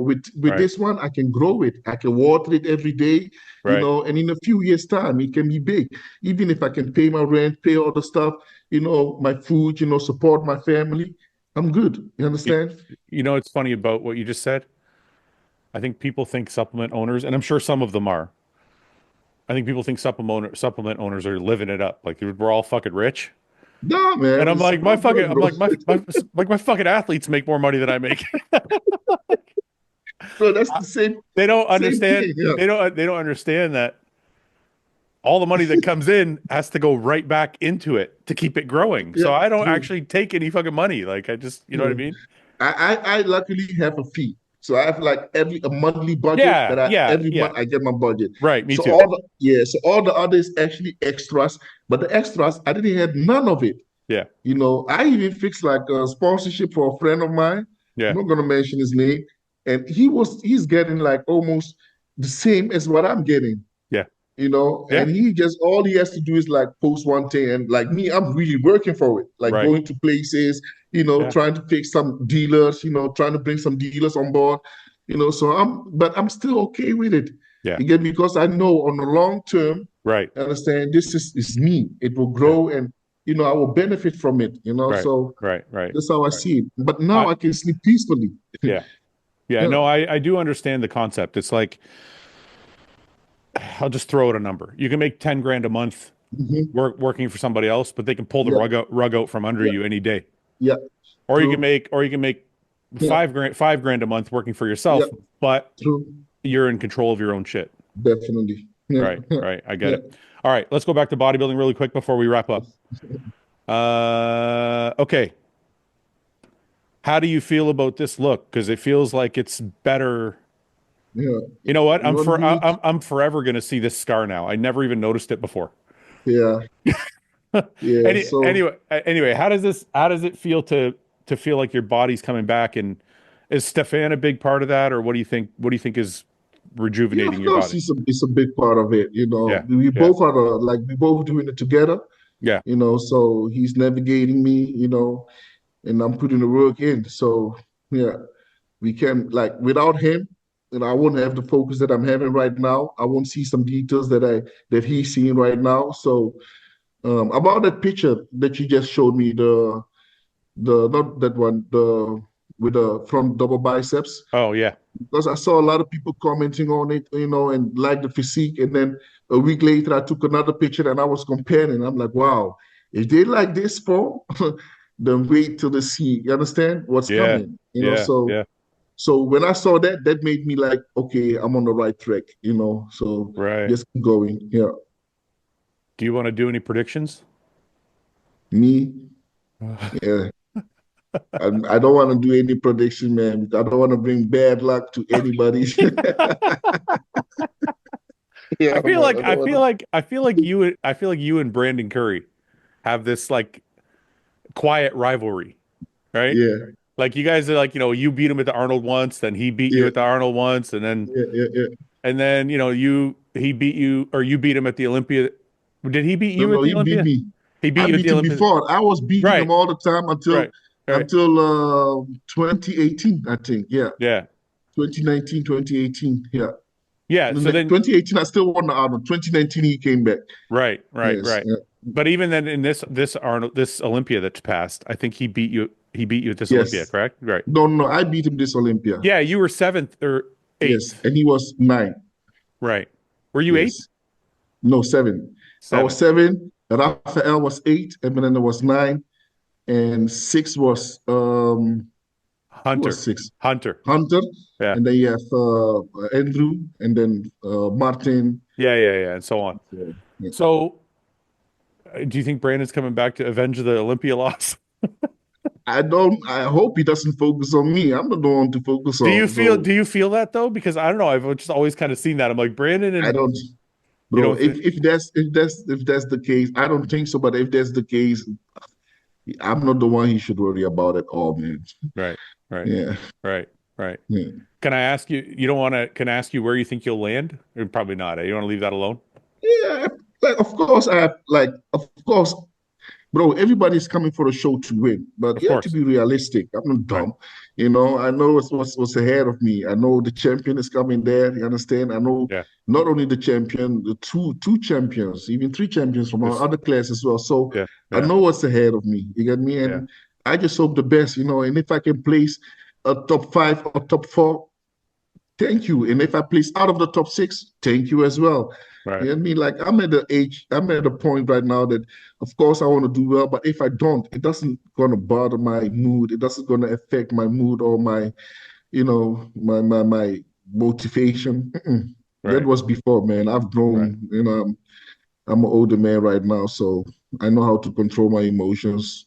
With Right. this one, I can grow it. I can water it every day, Right. and in a few years' time, it can be big. Even if I can pay my rent, pay all the stuff, my food, support my family, I'm good. You You, understand? you know, it's funny about what you just said. I think people think supplement owners, and I'm sure some of them are. I think people think supplement owners are living it up. Like we're all fucking rich. Nah, And man, I'm it's like, not good, bro. my fucking athletes make more money than I make. Bro, that's the same They don't same understand. thing. Yeah, They don't understand that all the money that comes in has to go right back into it to keep it growing. yeah, So I don't true. actually take any fucking money. Like I just, you know what I True. mean? I luckily have a fee. So I have like a monthly budget Yeah, that I yeah, every yeah. month I get my budget. Right, me So too. all the others actually extras, but the extras I didn't have none of it. Yeah, I even fixed like a sponsorship for a friend of mine. I'm yeah, not gonna mention his name, and he's getting like almost the same as what I'm getting yeah, yeah. and he just all he has to do is like post one thing. And like me, I'm really working for it, like Right. going to places, Yeah, trying to fix some dealers, trying to bring some dealers on board, so but I'm still okay with it. yeah. Again, because I know on the long term, Right. I understand this is me. It will Yeah. grow and I will benefit from it, Right. so Right. Right. that's how I see it. But now I I can sleep peacefully. yeah. Yeah. Yeah. No, I do understand the concept. It's like I'll just throw out a number. You can make 10 grand a month Mhm. working for somebody else, but they can pull the Yeah. rug out from under Yeah. you any day. Yeah. True. Or you can make Yeah. 5 grand a month working for Yeah. yourself, but True. you're in control of your own shit. Definitely. Yeah. Right, right. I get Yeah. it. All right, let's go back to bodybuilding really quick before we wrap up. Okay. How do you feel about this look? Because it feels like it's better. Yeah. You know what? You want to do it? I'm forever gonna see this scar now. I never even noticed it before. Yeah. Yeah. So Anyway, how does it feel to feel like your body's coming back, and is Stefan a big part of that, or what do you think is yeah, rejuvenating of your course body? it's a big part of it. Yeah, We yeah, both are we both doing it together, yeah, so he's navigating me, and I'm putting the work in. So yeah, we can like without him, I wouldn't have the focus that I'm having right now. I won't see some details that he's seeing right now. So about that picture that you just showed me, the not that one, the with the front double biceps, oh yeah, because I saw a lot of people commenting on it, and like the physique. And then a week later, I took another picture and I was comparing. I'm like, wow, if they like this form, then wait till they see. You understand what's yeah, coming? yeah, So yeah, when I saw that, that made me like, okay, I'm on the right track. So right. just keep going. Yeah, Do you want to do any predictions? me, yeah. I don't want to do any prediction, man. I don't want to bring bad luck to anybody. Yeah, I don't wanna. I feel like you and Brandon Curry have this like quiet rivalry, right? Yeah, Like you guys are like, you beat him at the Arnold once, then he beat you yeah, at the Arnold once, yeah. and then, he beat you or you beat him at the Olympia. Did he beat No, you at no, the he beat Olympia? me. He beat I you at the beat him Olympia. before. I was beating him Right, all the time until right, right. 2018, I think. Yeah, Yeah. 2019, 2018. Yeah. Yeah. And So then then 2018, I still won the Arnold. 2019, he came back. right, right, Yes. right. Yeah. But even then in this Arnold this Olympia that's passed, I think he beat you at this Olympia, Yes. correct? Right. No, no, I beat him this Olympia. Yeah, you were seventh or Yes. eighth. And he was nine. Right. Were you eighth? Yes. No, seven. I was Seven. seven. Raphael was eight. And then there was nine. And six was who was Hunter. six? Hunter. Hunter. Yeah. And then you have Andrew, and then Martin. Yeah, yeah, yeah, and so on. So, yeah. So, do you think Brandon's coming back to avenge the Olympia loss? I don't. I hope he doesn't focus on me. I'm not the one to focus on. So Do you feel that though? Because I don't know, I've just always kind of seen that. I'm like Brandon I and don't, you bro. don't think If that's the case, I don't think so. But if that's the case, I'm not the one he should worry about at all, man. right, right, Yeah, right, right. yeah, Can I ask you, you don't want to, can I ask you where you think you'll land? Or probably not. You want to leave that alone? yeah. Like, of course, of course, bro, everybody's coming for the show to win, but Of you have to course. be realistic. I'm not Right. dumb. I know what's ahead of me. I know the champion is coming there. You understand? I know Yeah. not only the champion, the two champions, even three champions from our This, other class as well. So yeah, I yeah, know what's ahead of me. You get me? yeah. And I just hope the best. And if I can place a top five or top four, thank you. And if I place out of the top six, thank you as well. Right, You know what I mean? Like I'm at the point right now that of course I want to do well, but if I don't, it doesn't gonna bother my mood. It doesn't gonna affect my mood or my motivation. That right, was before, man. I've right. grown. I'm an older man right now, so I know how to control my emotions.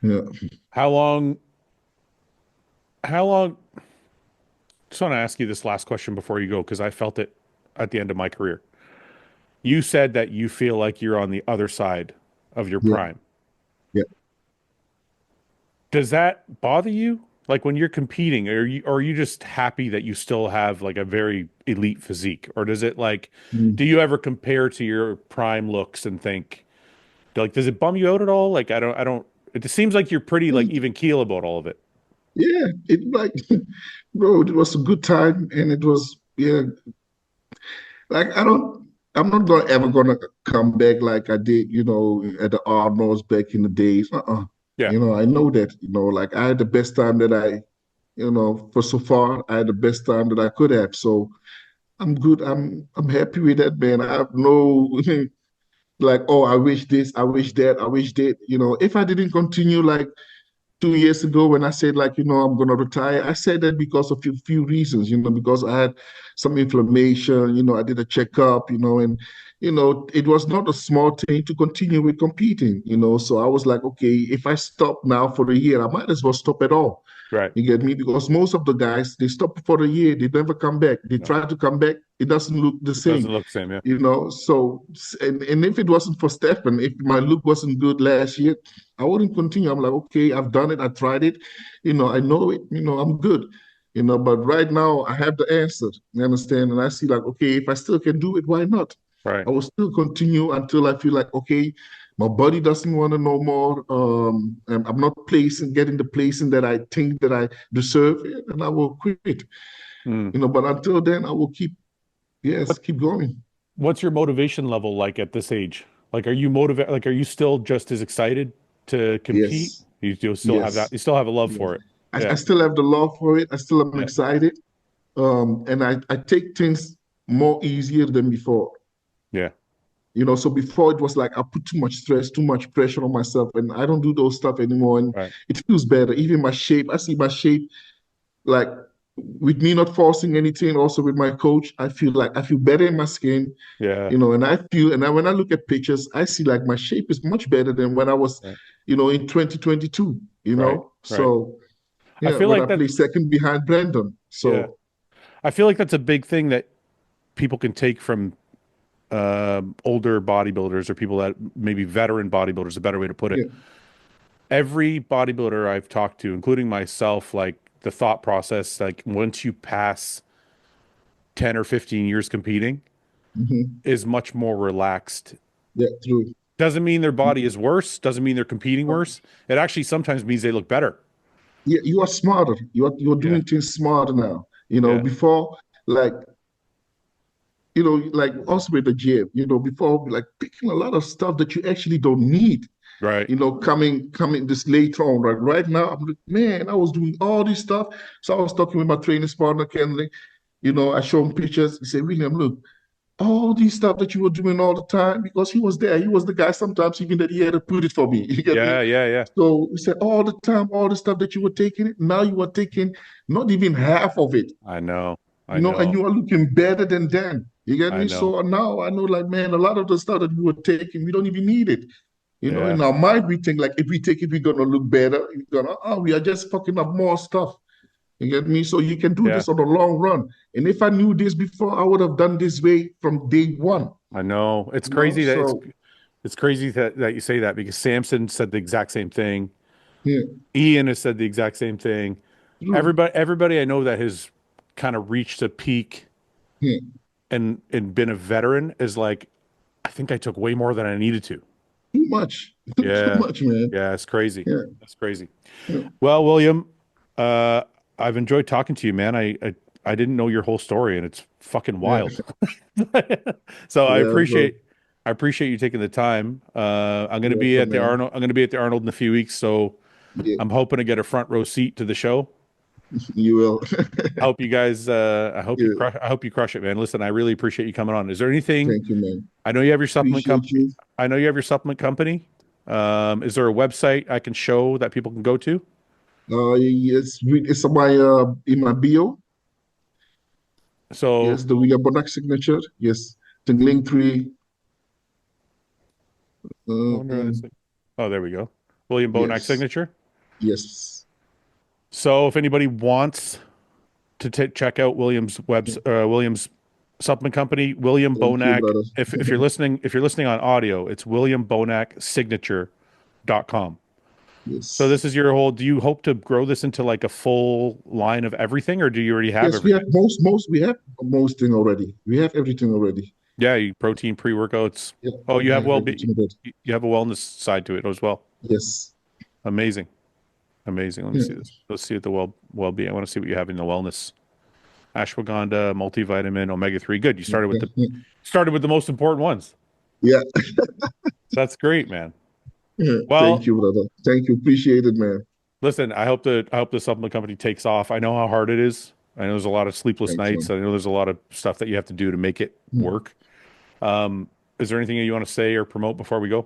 Yeah. How long, how long, just want to ask you this last question before you go, because I felt it at the end of my career. You said that you feel like you're on the other side of your Yeah. prime. Yeah. Does that bother you? Like when you're competing, are you just happy that you still have like a very elite physique? Or does it like, Mm. do you ever compare to your prime looks and think, like, does it bum you out at all? Like, I don't, it seems like you're pretty like even keel about all of it. Yeah, it like, bro, it was a good time, and it was, yeah, like I'm not gonna ever gonna come back like I did, at the Arnolds back in the days. Yeah, I know that, like I had the best time that for so far, I had the best time that I could have. So I'm good. I'm happy with that, man. I have no like, oh, I wish this, I wish that, I wish that. If I didn't continue like 2 years ago when I said like, I'm gonna retire, I said that because of a few reasons, because I had some inflammation, I did a checkup, and it was not a small thing to continue with competing. So I was like, okay, if I stop now for a year, I might as well stop at all. right. You get me? Because most of the guys, they stop for a year, they never come back. They No, try to come back, it doesn't look the it same. doesn't look the same. Yeah, So and if it wasn't for Stefan, if my look wasn't good last year, I wouldn't continue. I'm like, okay, I've done it, I tried it, I know it, I'm good. But right now I have the answer. You understand? And I see like, okay, if I still can do it, why not? right, I will still continue until I feel like, okay, my body doesn't want to know more. And I'm not getting the placing that I think that I deserve, and I will quit. mm. But until then, I will What keep going. what's your motivation level like at this age? Like, are you motivated? Like, are you still just as excited to compete? Yes, You do still have that. yes, You still have a love yes. for it. I Yeah, still have the love for it. I still am yeah, excited. And I take things more easier than before. yeah. So before it was like I put too much stress, too much pressure on myself, and I don't do those stuff anymore. And Right. it feels better. Even my shape, I see my shape like with me not forcing anything. Also with my coach, I feel better in my skin. Yeah. And when I look at pictures, I see like my shape is much better than when I was, Right. in 2022. Right. Right. So I yeah, feel when like I that. play second behind Brandon. Yeah. So I feel like that's a big thing that people can take from older bodybuilders or people that maybe veteran bodybuilders, a better way to put it. Yeah. Every bodybuilder I've talked to, including myself, like the thought process, like once you pass 10 or 15 years competing, Hmm. is much more relaxed. Yeah, true. Doesn't mean their body is worse, doesn't mean they're competing Um, worse. It actually sometimes means they look better. Yeah, you are smarter. You're Yeah. doing things smarter now. Yeah. Before, like, like also with the gym, before, like picking a lot of stuff that you actually don't need. Right. Coming this later on. Right now, I'm like, man, I was doing all this stuff. So I was talking with my training partner, Kenley. I show him pictures. He said, William, look, all these stuff that you were doing all the time, because he was there. He was the guy sometimes even that he had to put it for me. You get me? Yeah. Yeah. Yeah. So he said, all the time, all the stuff that you were taking, now you are taking not even half of it, I know. I and know. you are looking better than them. You get I me? know. So now I know, like, man, a lot of the stuff that we were taking, we don't even need it. Yeah. In our mind, we think like if we take it, we're gonna look better. We are just fucking up more stuff. You get me? So you can do Yeah. this on the long run. And if I knew this before, I would have done this way from day one. I know. It's crazy that So it's crazy that you say that because Samson said the exact same thing. yeah, Ian has said the exact same thing. true. Everybody I know that has kind of reached a peak Yeah, and been a veteran is like, I think I took way more than I needed to. too much, too Yeah. much, man. Yeah, it's crazy. Yeah, That's crazy. yeah, Well, William, uh, I've enjoyed talking to you, man. I didn't know your whole story and it's fucking yeah, wild. So yeah, bro. I appreciate you taking the time. I'm going to You're be welcome, at the man. Arnold. I'm going to be at the Arnold in a few weeks, so Yeah, I'm hoping to get a front row seat to the show. you will. I hope you guys. Yeah, I hope you crush it, man. Listen, I really appreciate you coming on. Is there anything? thank you, man. I know you have your supplement Appreciate company. you. I know you have your supplement company. Is there a website I can show that people can go to? Yes, it's my in my bio. So, Yes, the William Bonac signature. Yes, the link tree. I wonder how this Um, thing. Oh, there we go. William Bonac yes, signature. yes. So, if anybody wants to check out William's supplement company, William Thank you, Bonac. brother. If you're listening on audio, it's williambonacsignature.com. So Yes. this is your whole, do you hope to grow this into like a full line of everything or do you already have Yes, we have everything? we have most thing already. We have everything already. Yeah, protein, pre-workouts. Yeah, Oh, we have everything already. you have a wellness side to it as well. Yes. Amazing. Amazing. Let me Yeah. see this. Let's see what the well-being. I want to see what you have in the wellness. Ashwagandha, multivitamin, omega-3. Good. You started with the most important ones. Yeah. That's great, man. Yeah. Thank Well, you, brother. Thank you. Appreciate it, man. listen, I hope the supplement company takes off. I know how hard it is. I know there's a lot of sleepless Thanks, nights. man. I know there's a lot of stuff that you have to do to make it Hmm. work. Um, is there anything you want to say or promote before we go?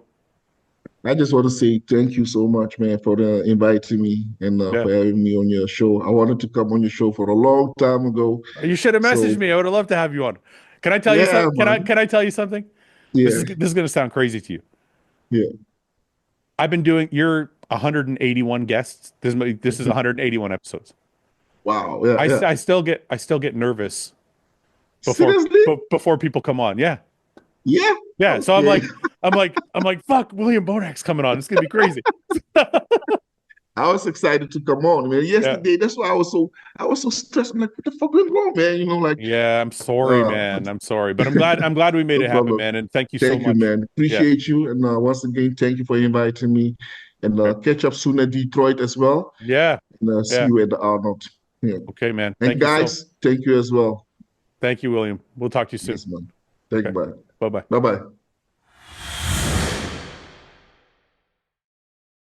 I just want to say thank you so much, man, for inviting me and Yeah. for having me on your show. I wanted to come on your show for a long time ago. You should have So messaged me. I would have loved to have you on. Can I tell you yeah, something? man. Can I tell you something? Yeah, This is going to sound crazy to you. yeah. I've been doing you're 181 guests. This is 181 episodes. Wow. Yeah, yeah. I still get nervous Seriously? before people come on. Yeah. Yeah. Yeah. So Okay. I'm like fuck, William Bonac's coming on. It's going to be crazy. I was excited to come on, man. Yeah. Yesterday, that's why I was so stressed. I'm like, what the fuck went wrong, man? Yeah, I'm sorry, uh, man. I'm sorry, but I'm glad we made no it happen, problem. man. And thank you so Thank you, much. man. Yeah. Appreciate you. And once again, thank you for inviting me. And Okay. catch up soon at Detroit as well. Yeah. And see Yeah. you at the Arnold. Yeah. Okay, man. And guys, thank you as well. Thank you, William. We'll talk to you soon. Yes, man. Thank you. Okay. Bye. Bye-bye. Bye bye.